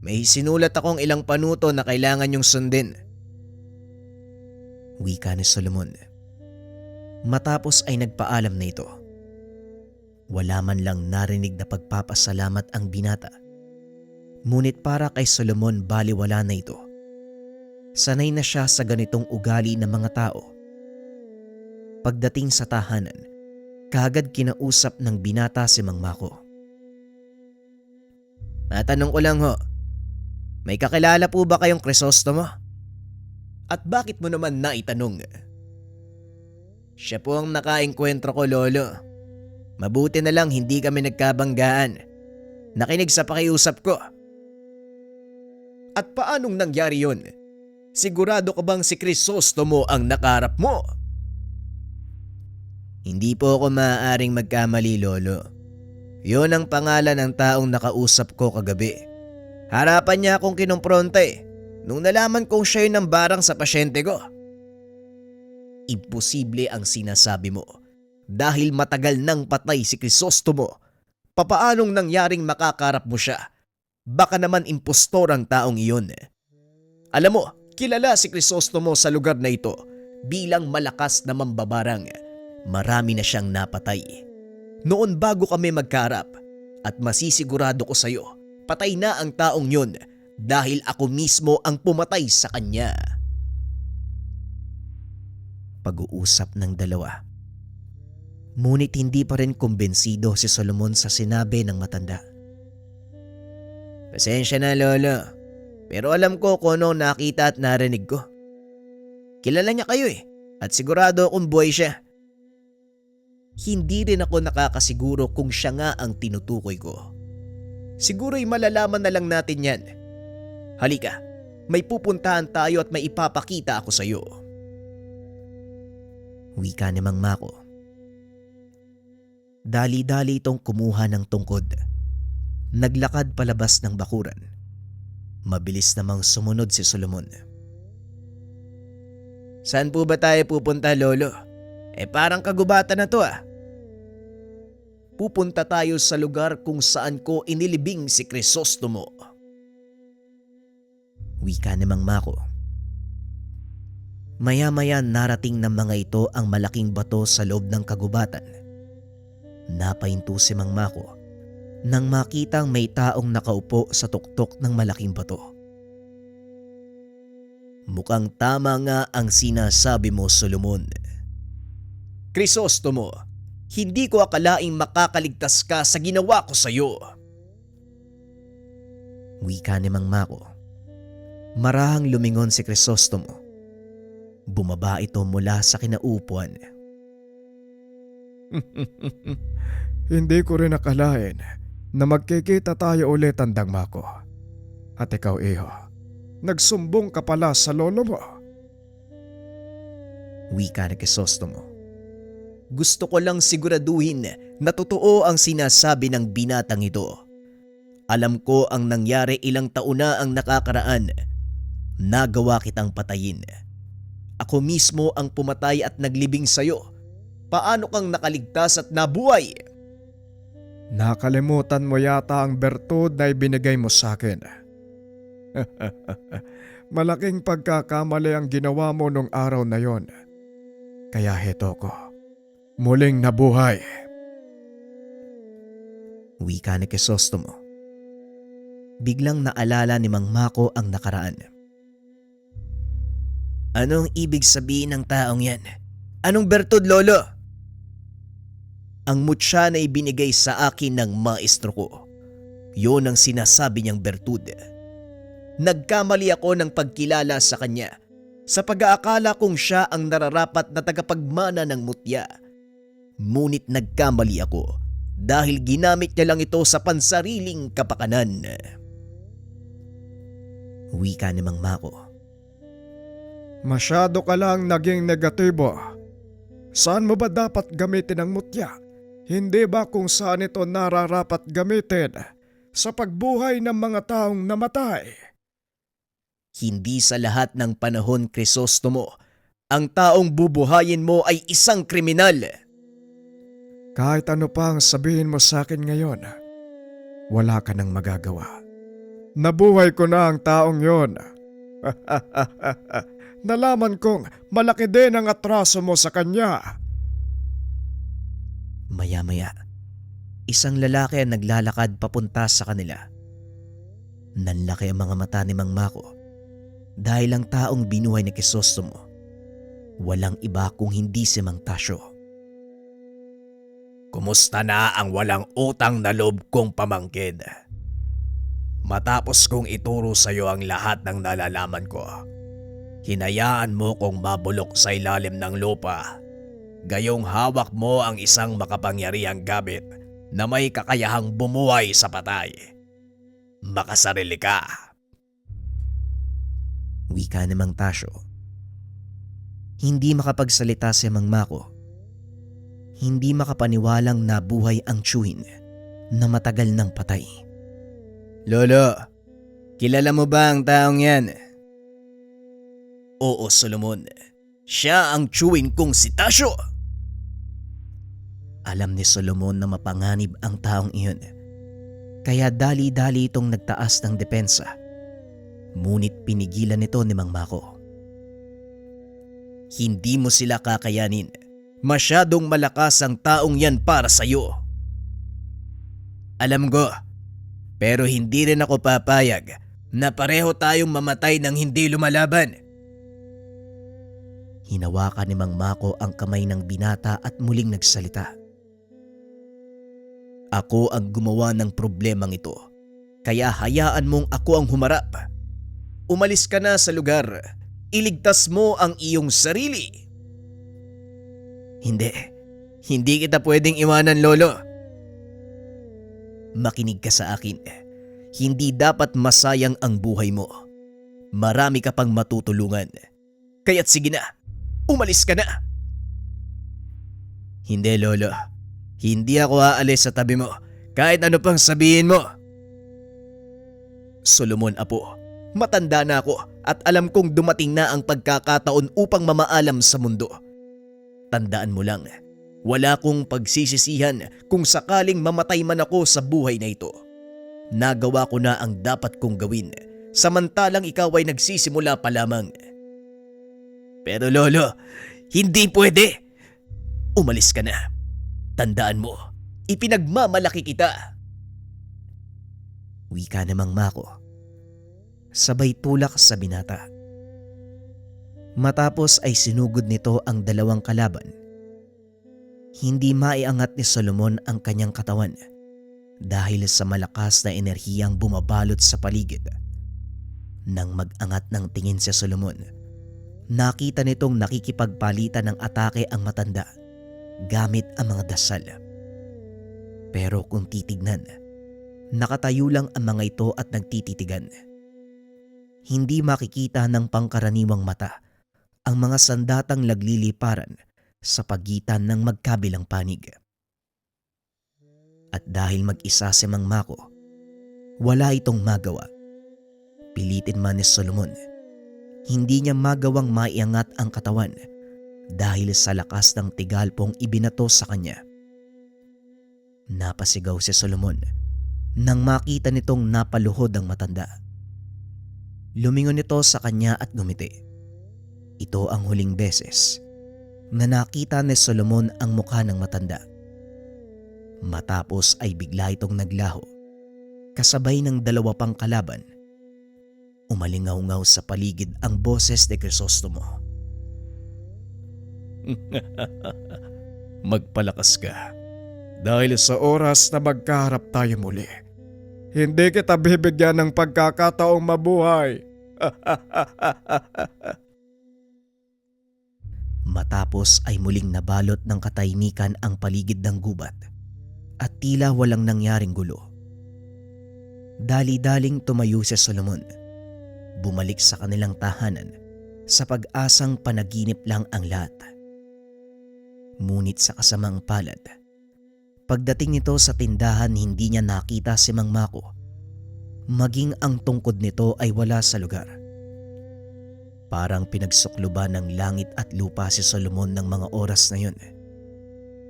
Speaker 1: May sinulat akong ilang panuto na kailangan niyong sundin.
Speaker 3: Wika ni Solomon. Matapos ay nagpaalam na ito. Wala man lang narinig na pagpapasalamat ang binata. Ngunit para kay Solomon baliwala na ito. Sanay na siya sa ganitong ugali ng mga tao. Pagdating sa tahanan, kaagad kinausap ng binata si Mang Mako.
Speaker 1: Matanong ko lang ho, may kakilala po ba kayong Crisostomo? At bakit mo naman naitanong? Siya po ang nakaengkwentro ko, Lolo. Mabuti na lang hindi kami nagkabanggaan. Nakinig sa pakiusap ko. At paanong nangyari yun? Sigurado ka bang si Crisostomo ang nakaharap mo? Hindi po ako maaaring magkamali, Lolo. Yun ang pangalan ng taong nakausap ko kagabi. Harapan niya akong kinumpronta nung nalaman kong siya yun ang barang sa pasyente ko. Imposible ang sinasabi mo. Dahil matagal nang patay si Crisostomo, papaanong nangyaring makakarap mo siya? Baka naman impostor ang taong iyon. Alam mo, kilala si Crisostomo sa lugar na ito bilang malakas na mambabarang. Marami na siyang napatay. Noon bago kami magkaharap at masisigurado ko sa iyo, patay na ang taong yun dahil ako mismo ang pumatay sa kanya.
Speaker 3: Pag-uusap ng dalawa. Ngunit hindi pa rin kumbensido si Solomon sa sinabi ng matanda.
Speaker 1: Pasensya na, Lolo. Pero alam ko kung ano nakita at narinig ko. Kilala niya kayo at sigurado akong buhay siya. Hindi rin ako nakakasiguro kung siya nga ang tinutukoy ko. Siguro'y malalaman na lang natin yan. Halika, may pupuntahan tayo at may ipapakita ako sa'yo.
Speaker 3: Wika ni Mang Mako. Dali-dali itong kumuha ng tungkod. Naglakad palabas ng bakuran. Mabilis namang sumunod si Solomon.
Speaker 1: Saan po ba tayo pupunta, Lolo? Parang kagubatan na to ah. Pupunta tayo sa lugar kung saan ko inilibing si Crisostomo.
Speaker 3: Wika ni Mang Mako. Maya-maya narating ng mga ito ang malaking bato sa loob ng kagubatan. Napahinto si Mang Mako nang makitang may taong nakaupo sa tuktok ng malaking bato.
Speaker 1: Mukhang tama nga ang sinasabi mo, Solomon. Crisostomo, hindi ko akalaing makakaligtas ka sa ginawa ko sa'yo.
Speaker 3: Wika ni Mang Mako. Marahang lumingon si Crisostomo. Bumaba ito mula sa kinaupuan.
Speaker 4: Hindi ko rin akalain na magkikita tayo ulit, Tandang Mako. At ikaw, Iho, nagsumbong ka pala sa lolo mo.
Speaker 3: Wika ni Crisostomo.
Speaker 1: Gusto ko lang siguraduhin na totoo ang sinasabi ng binatang ito. Alam ko ang nangyari ilang taon na ang nakakaraan. Nagawa kitang patayin. Ako mismo ang pumatay at naglibing sa'yo. Paano kang nakaligtas at nabuhay?
Speaker 4: Nakalimutan mo yata ang bertud na ibinigay mo sa akin. Malaking pagkakamali ang ginawa mo nung araw na yon. Kaya heto ko, muling nabuhay.
Speaker 3: Wika ni Crisostomo. Biglang naalala ni Mang Mako ang nakaraan.
Speaker 1: Anong ibig sabihin ng taong yan? Anong bertud, Lolo? Ang mutya na ibinigay sa akin ng maestro ko. Yun ang sinasabi niyang bertud. Nagkamali ako ng pagkilala sa kanya sa pag-aakala kong siya ang nararapat na tagapagmana ng mutya. Ngunit nagkamali ako dahil ginamit niya lang ito sa pansariling kapakanan.
Speaker 3: Wika ni Mang Mako.
Speaker 4: Masyado ka lang naging negatibo. Saan mo ba dapat gamitin ang mutya? Hindi ba kung saan ito nararapat gamitin? Sa pagbuhay ng mga taong namatay?
Speaker 1: Hindi sa lahat ng panahon, Crisostomo, ang taong bubuhayin mo ay isang kriminal.
Speaker 4: Kahit ano pa ang sabihin mo sa akin ngayon, wala ka nang magagawa. Nabuhay ko na ang taong yon. Nalaman kong malaki din ang atraso mo sa kanya.
Speaker 3: Maya-maya, isang lalaki ang naglalakad papunta sa kanila. Nanlaki ang mga mata ni Mang Mako dahil ang taong binuhay ni Crisostomo walang iba kung hindi si Mang Tasyo.
Speaker 2: Kumusta na ang walang utang na loob kong pamangkin? Matapos kong ituro sa iyo ang lahat ng nalalaman ko, hinayaan mo kong mabulok sa ilalim ng lupa. Gayong hawak mo ang isang makapangyarihang gamit na may kakayahang bumuhay sa patay. Makasarili ka.
Speaker 3: Wika ni Mang Tasyo. Hindi makapagsalita si Mang Mako. Hindi makapaniwalang nabuhay ang tiyuhin na matagal nang patay.
Speaker 1: Lolo, kilala mo ba ang taong yan? Oo, Solomon. Siya ang tiyuhin kong si Tasyo.
Speaker 3: Alam ni Solomon na mapanganib ang taong iyon. Kaya dali-dali itong nagtaas ng depensa. Ngunit pinigilan nito ni Mang Mako.
Speaker 1: Hindi mo sila kakayanin. Masyadong malakas ang taong yan para sa'yo. Alam ko, pero hindi rin ako papayag na pareho tayong mamatay nang hindi lumalaban.
Speaker 3: Hinawakan ni Mang Mako ang kamay ng binata at muling nagsalita.
Speaker 1: Ako ang gumawa ng problemang ito, kaya hayaan mong ako ang humarap. Umalis ka na sa lugar. Iligtas mo ang iyong sarili. Hindi kita pwedeng iwanan, Lolo. Makinig ka sa akin. Hindi dapat masayang ang buhay mo. Marami ka pang matutulungan. Kaya't sige na, umalis ka na. Hindi, Lolo. Hindi ako aalis sa tabi mo kahit ano pang sabihin mo. Solomon, apo, matanda na ako at alam kong dumating na ang pagkakataon upang mamaalam sa mundo. Tandaan mo lang, wala kong pagsisisihan kung sakaling mamatay man ako sa buhay na ito. Nagawa ko na ang dapat kong gawin, samantalang ikaw ay nagsisimula pa lamang. Pero Lolo, hindi pwede. Umalis ka na. Tandaan mo, ipinagmamalaki kita.
Speaker 3: Wika namang Mako. Sabay tulak sa binata. Matapos ay sinugod nito ang dalawang kalaban. Hindi maiangat ni Solomon ang kanyang katawan dahil sa malakas na enerhiyang bumabalot sa paligid. Nang mag-angat ng tingin si Solomon, nakita nitong nakikipagpalitan ng atake ang matanda gamit ang mga dasal. Pero kung titignan, nakatayo lang ang mga ito at nagtititigan. Hindi makikita ng pangkaraniwang mata ang mga sandatang nagliliparan sa pagitan ng magkabilang panig. At dahil mag-isa si Mang Mako, wala itong magawa. Pilitin man ni Solomon, hindi niya magawang maiangat ang katawan dahil sa lakas ng tigalpong ibinato sa kanya. Napasigaw si Solomon nang makita nitong napaluhod ang matanda. Lumingon ito sa kanya at ngumiti. Ito ang huling beses na nakita ni Solomon ang mukha ng matanda. Matapos ay bigla itong naglaho, kasabay ng dalawa pang kalaban. Umalingaw-ngaw sa paligid ang boses ni Crisostomo.
Speaker 1: Magpalakas ka.
Speaker 4: Dahil sa oras na magkaharap tayo muli, hindi kita bibigyan ng pagkakataong mabuhay.
Speaker 3: Matapos ay muling nabalot ng katahimikan ang paligid ng gubat at tila walang nangyaring gulo. Dali-daling tumayo si Solomon. Bumalik sa kanilang tahanan sa pag-asang panaginip lang ang lahat. Ngunit sa kasamang palad, pagdating nito sa tindahan hindi niya nakita si Mang Mako. Maging ang tungkod nito ay wala sa lugar. Parang pinagsukluban ng langit at lupa si Solomon ng mga oras na yun.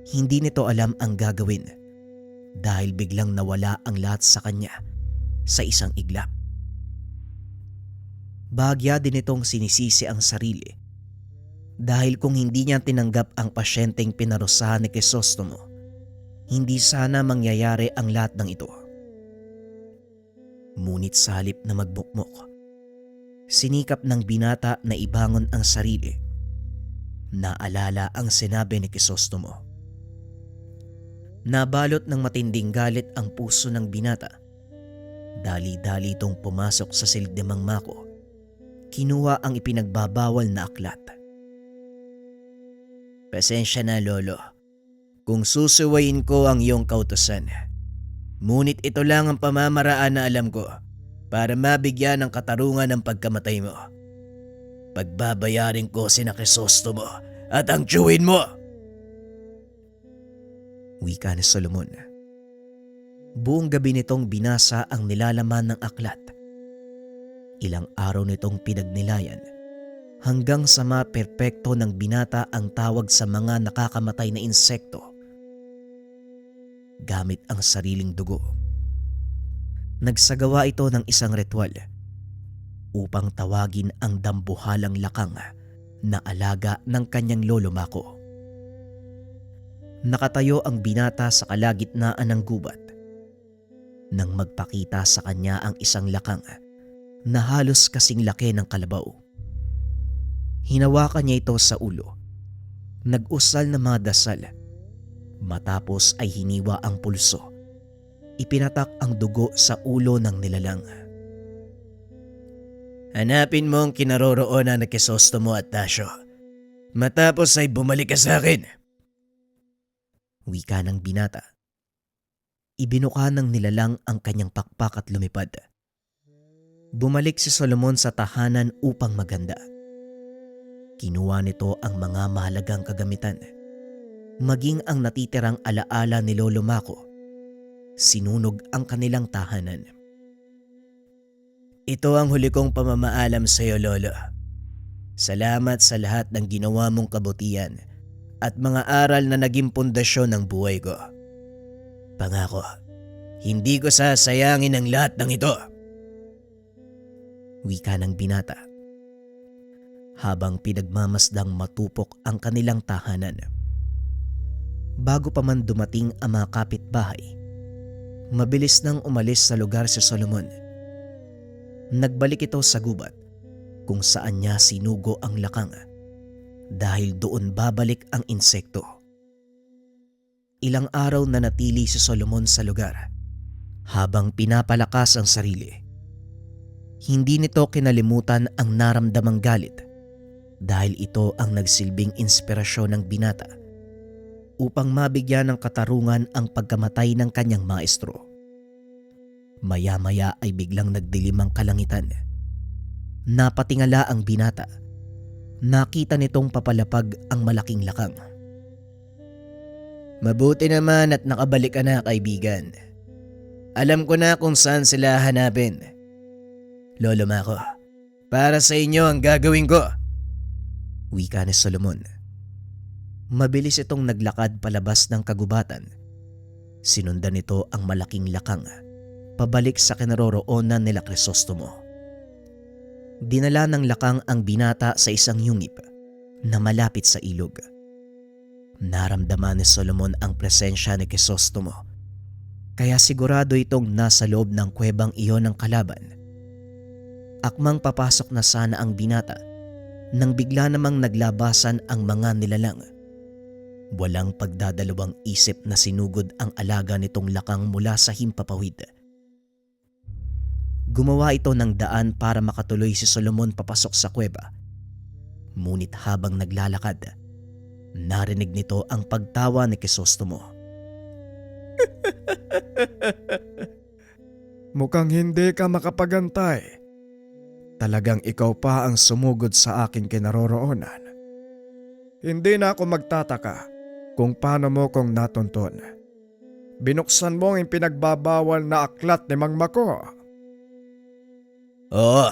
Speaker 3: Hindi nito alam ang gagawin dahil biglang nawala ang lahat sa kanya sa isang iglap. Bahagya din itong sinisisi ang sarili dahil kung hindi niya tinanggap ang pasyenteng pinarusahan ni Crisostomo, hindi sana mangyayari ang lahat ng ito. Ngunit sa halip na magmukmok, sinikap ng binata na ibangon ang sarili. Naalala ang sinabi ni Crisostomo. Nabalot ng matinding galit ang puso ng binata. Dali-dali itong pumasok sa silid ni Mang Mako. Kinuha ang ipinagbabawal na aklat.
Speaker 1: Pasensya na, Lolo, kung susuwayin ko ang iyong kautusan. Ngunit ito lang ang pamamaraan na alam ko para mabigyan ng katarungan ang pagkamatay mo. Pagbabayarin ko sina Crisostomo at ang tiyuhin mo.
Speaker 3: Wika ni Solomon. Buong gabi nitong binasa ang nilalaman ng aklat. Ilang araw nitong pinagnilayan hanggang sa maperpekto ng binata ang tawag sa mga nakakamatay na insekto gamit ang sariling dugo. Nagsagawa ito ng isang ritual upang tawagin ang dambuhalang lakang na alaga ng kanyang lolo Mako. Nakatayo ang binata sa kalagitnaan ng gubat nang magpakita sa kanya ang isang lakang na halos kasing laki ng kalabaw. Hinawakan niya ito sa ulo. Nag-usal ng mga dasal. Matapos ay hiniwa ang pulso. Ipinatak ang dugo sa ulo ng nilalang.
Speaker 1: Hanapin mo ang kinaroroonan na Crisostomo at Tasio. Matapos ay bumalik ka sa akin.
Speaker 3: Wika ng binata. Ibinuka ng nilalang ang kanyang pakpak at lumipad. Bumalik si Solomon sa tahanan upang maganda. Kinuha nito ang mga mahalagang kagamitan, maging ang natitirang alaala ni Lolo Mako. Sinunog ang kanilang tahanan.
Speaker 1: Ito ang huli kong pamamaalam sa iyo, Lolo. Salamat sa lahat ng ginawa mong kabutihan at mga aral na naging pundasyon ng buhay ko. Pangako, hindi ko sasayangin ang lahat ng ito.
Speaker 3: Wika ng binata. Habang pinagmamasdang matupok ang kanilang tahanan. Bago pa man dumating ang mga kapitbahay, mabilis nang umalis sa lugar si Solomon. Nagbalik ito sa gubat kung saan niya sinugo ang lakang dahil doon babalik ang insekto. Ilang araw na natili si Solomon sa lugar habang pinapalakas ang sarili. Hindi nito kinalimutan ang naramdamang galit dahil ito ang nagsilbing inspirasyon ng binata upang mabigyan ng katarungan ang pagkamatay ng kanyang maestro. Maya-maya ay biglang nagdilim ang kalangitan. Napatingala ang binata. Nakita nitong papalapag ang malaking lakang.
Speaker 1: Mabuti naman at nakabalik ka na, kaibigan. Alam ko na kung saan sila hanapin. Lolo Mako, para sa inyo ang gagawin ko.
Speaker 3: Wika ni Solomon. Mabilis itong naglakad palabas ng kagubatan. Sinundan nito ang malaking lakang pabalik sa kinaroroonan nila Crisostomo. Dinala ng lakang ang binata sa isang yungip na malapit sa ilog. Naramdaman ni Solomon ang presensya ni Crisostomo, kaya sigurado itong nasa loob ng kuwebang iyon ng kalaban. Akmang papasok na sana ang binata nang bigla namang naglabasan ang mga nilalang. Walang pagdadalawang isip na sinugod ang alaga nitong lakang mula sa himpapawid. Gumawa ito ng daan para makatuloy si Solomon papasok sa kuweba. Ngunit habang naglalakad, narinig nito ang pagtawa ni Crisostomo.
Speaker 4: Mukhang hindi ka makapagantay. Talagang ikaw pa ang sumugod sa aking kinaroroonan. Hindi na ako magtataka kung paano mo kong natunton. Binuksan mo ang pinagbabawal na aklat ni Mang Mako.
Speaker 1: Oo,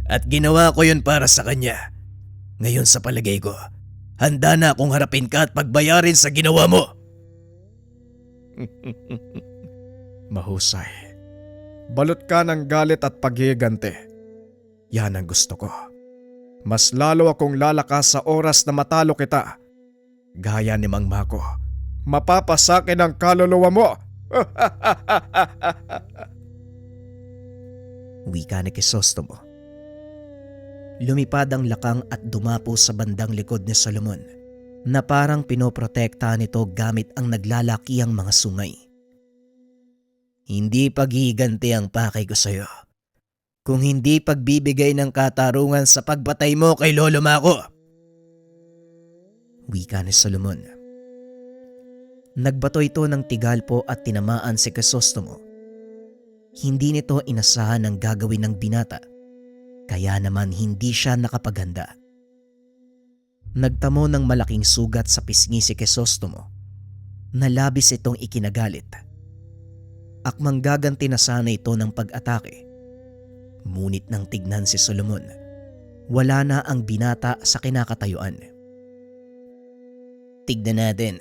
Speaker 1: at ginawa ko yun para sa kanya. Ngayon sa palagay ko, handa na akong harapin ka at pagbayarin sa ginawa mo.
Speaker 4: Mahusay. Balot ka ng galit at paghiganti. Yan ang gusto ko. Mas lalo akong lalakas sa oras na matalo kita. Gaya ni Mang Mako, mapapasakin ang kaluluwa mo.
Speaker 3: Wika ni Crisostomo. Lumipad ang lakang at dumapo sa bandang likod ni Solomon na parang pinoprotektahan nito gamit ang naglalakihang mga sungay.
Speaker 1: Hindi paghihiganti ang pakay ko sa'yo. Kung hindi pagbibigay ng katarungan sa pagbatay mo kay Lolo Mako.
Speaker 3: Wika ni Solomon. Nagbato ito ng tigalpo at tinamaan si Crisostomo. Hindi nito inasahan ang gagawin ng binata, kaya naman hindi siya nakapaganda. Nagtamo ng malaking sugat sa pisngi si Crisostomo na labis itong ikinagalit. Akmang gaganti na sana ito ng pag-atake. Ngunit nang tignan si Solomon, wala na ang binata sa kinakatayuan.
Speaker 1: Tignan natin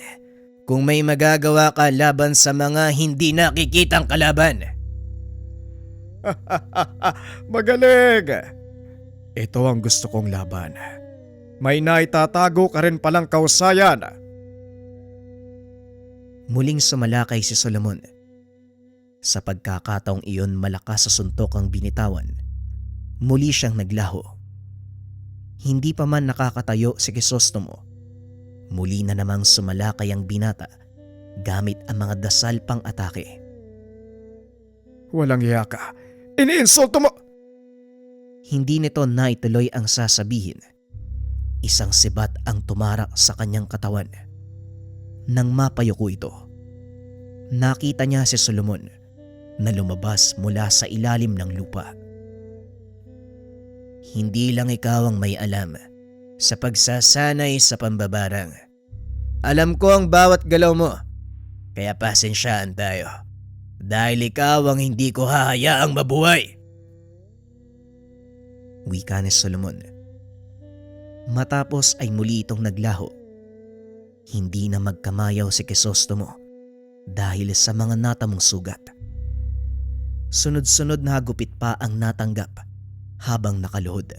Speaker 1: kung may magagawa ka laban sa mga hindi nakikitang kalaban.
Speaker 4: Magaling! Ito ang gusto kong laban. May naitatago ka rin palang kausayan.
Speaker 3: Muling sumalakay si Solomon. Sa pagkakataong iyon malakas sa suntok ang binitawan. Muli siyang naglaho. Hindi pa man nakakatayo si Crisostomo. Muli na namang sumalakay ang binata gamit ang mga dasal pang atake.
Speaker 4: Walang hiya ka. Iniinsulto mo!
Speaker 3: Hindi nito naituloy ang sasabihin. Isang sibat ang tumarak sa kanyang katawan. Nang mapayuko ito, Nakita niya si Solomon na lumabas mula sa ilalim ng lupa.
Speaker 1: Hindi lang ikaw ang may alam sa pagsasanay sa pambabarang. Alam ko ang bawat galaw mo, kaya pasensyaan tayo. Dahil ikaw ang hindi ko hahayaang mabuhay.
Speaker 3: Wika ni Solomon. Matapos ay muli itong naglaho. Hindi na magkamayaw si Crisostomo dahil sa mga natamong sugat. Sunod-sunod na hagupit pa ang natanggap habang nakaluhod.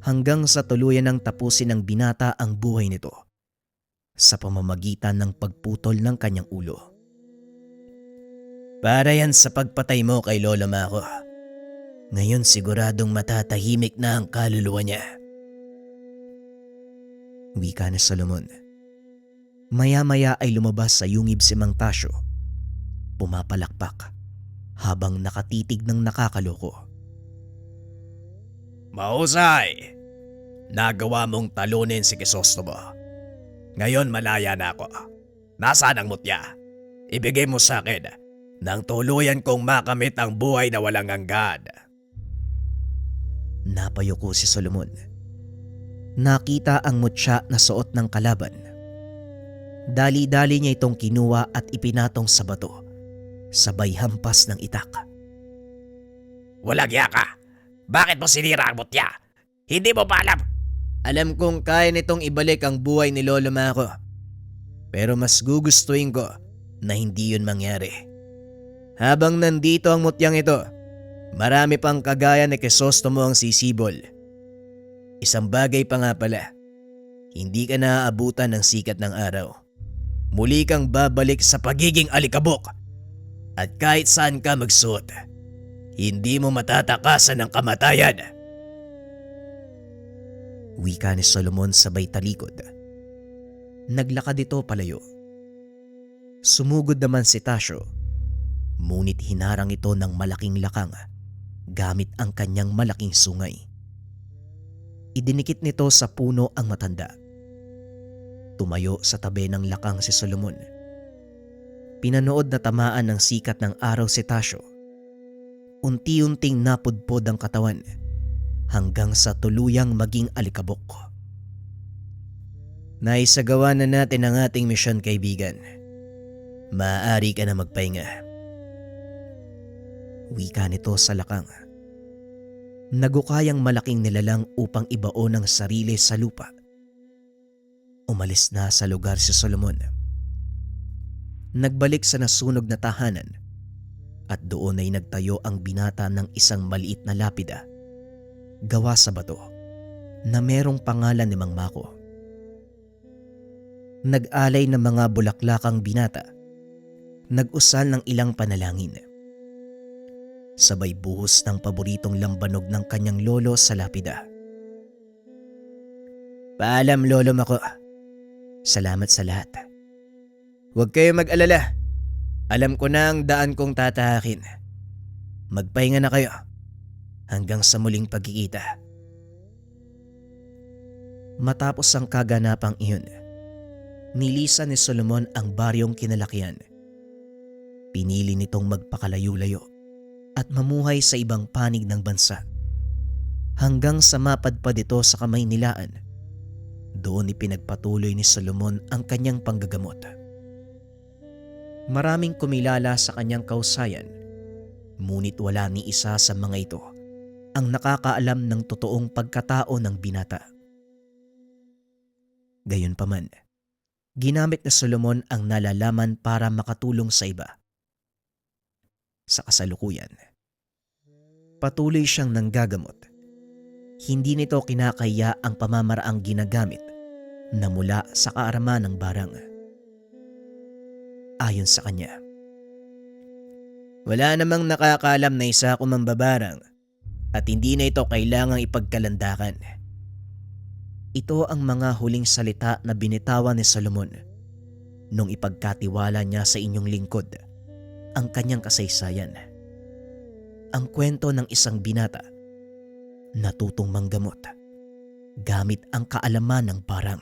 Speaker 3: Hanggang sa tuluyan ng tapusin ng binata ang buhay nito sa pamamagitan ng pagputol ng kanyang ulo.
Speaker 1: Para yan sa pagpatay mo kay Lolo Mako. Ngayon siguradong matatahimik na ang kaluluwa niya.
Speaker 3: Wika ni Solomon. Maya-maya ay lumabas sa yungib si Mang Tasyo. Pumapalakpak habang nakatitig ng nakakaloko.
Speaker 2: Mahusay! Nagawa mong talunin si Crisostomo. Ngayon malaya na ako. Nasaan ang mutya? Ibigay mo sa akin nang tuluyan kong makamit ang buhay na walang hanggan.
Speaker 3: Napayuko si Solomon. Nakita ang mutya na suot ng kalaban. Dali-dali niya itong kinuha at ipinatong sa bato, sabay hampas ng itak.
Speaker 2: Walang iya ka! Bakit mo sinira ang mutya? Hindi mo ba alam?
Speaker 1: Alam kong kaya nitong ibalik ang buhay ni Lolo Mako. Pero mas gugustuhin ko na hindi yun mangyari. Habang nandito ang mutyang ito, marami pang kagaya ni Crisostomo ang sisibol. Isang bagay pa nga pala, hindi ka naaabutan ng sikat ng araw. Muli kang babalik sa pagiging alikabok. At kahit saan ka magsuot, hindi mo matatakasan ng kamatayan.
Speaker 3: Wika ni Solomon sabay talikod. Naglakad ito palayo. Sumugod naman si Tasyo, ngunit hinarang ito ng malaking lakang gamit ang kanyang malaking sungay. Idinikit nito sa puno ang matanda. Tumayo sa tabi ng lakang si Solomon. Pinanood na tamaan ng sikat ng araw si Tasyo. Unti-unting napudpod ang katawan hanggang sa tuluyang maging alikabok.
Speaker 1: Naisagawa na natin ang ating misyon, kaibigan. Maaari ka na magpahinga.
Speaker 3: Wika nito sa lakang. Nagukayang malaking nilalang upang ibaon ang sarili sa lupa. Umalis na sa lugar si Solomon. Nagbalik sa nasunog na tahanan at doon ay nagtayo ang binata ng isang maliit na lapida gawa sa bato na merong pangalan ni Mang Mako. Nag-alay ng mga bulaklakang binata, nag-usal ng ilang panalangin. Sabay buhos ng paboritong lambanog ng kanyang lolo sa lapida.
Speaker 1: Paalam, Lolo Mako. Salamat sa lahat. Huwag kayo mag-alala. Alam ko na ang daan kong tatahakin. Magpahinga na kayo. Hanggang sa muling pagkikita.
Speaker 3: Matapos ang kaganapang iyon, nilisan ni Solomon ang baryong kinalakihan. Pinili nitong magpakalayo-layo at mamuhay sa ibang panig ng bansa. Hanggang sa mapadpad ito sa Kamaynilaan, doon ipinagpatuloy ni Solomon ang kanyang panggagamot. Maraming kumilala sa kanyang kausayan, ngunit wala ni isa sa mga ito ang nakakaalam ng totoong pagkatao ng binata. Gayunpaman, ginamit ni Solomon ang nalalaman para makatulong sa iba. Sa kasalukuyan, patuloy siyang nanggagamot. Hindi nito kinakaya ang pamamaraang ginagamit na mula sa kaaraman ng barang. Ayon sa kanya,
Speaker 1: wala namang nakakaalam na isa akong mambabarang at hindi na ito kailangang ipagkalandakan.
Speaker 3: ito ang mga huling salita na binitawan ni Solomon nung ipagkatiwala niya sa inyong lingkod ang kanyang kasaysayan. Ang kwento ng isang binata natutong manggamot gamit ang kaalaman ng barang.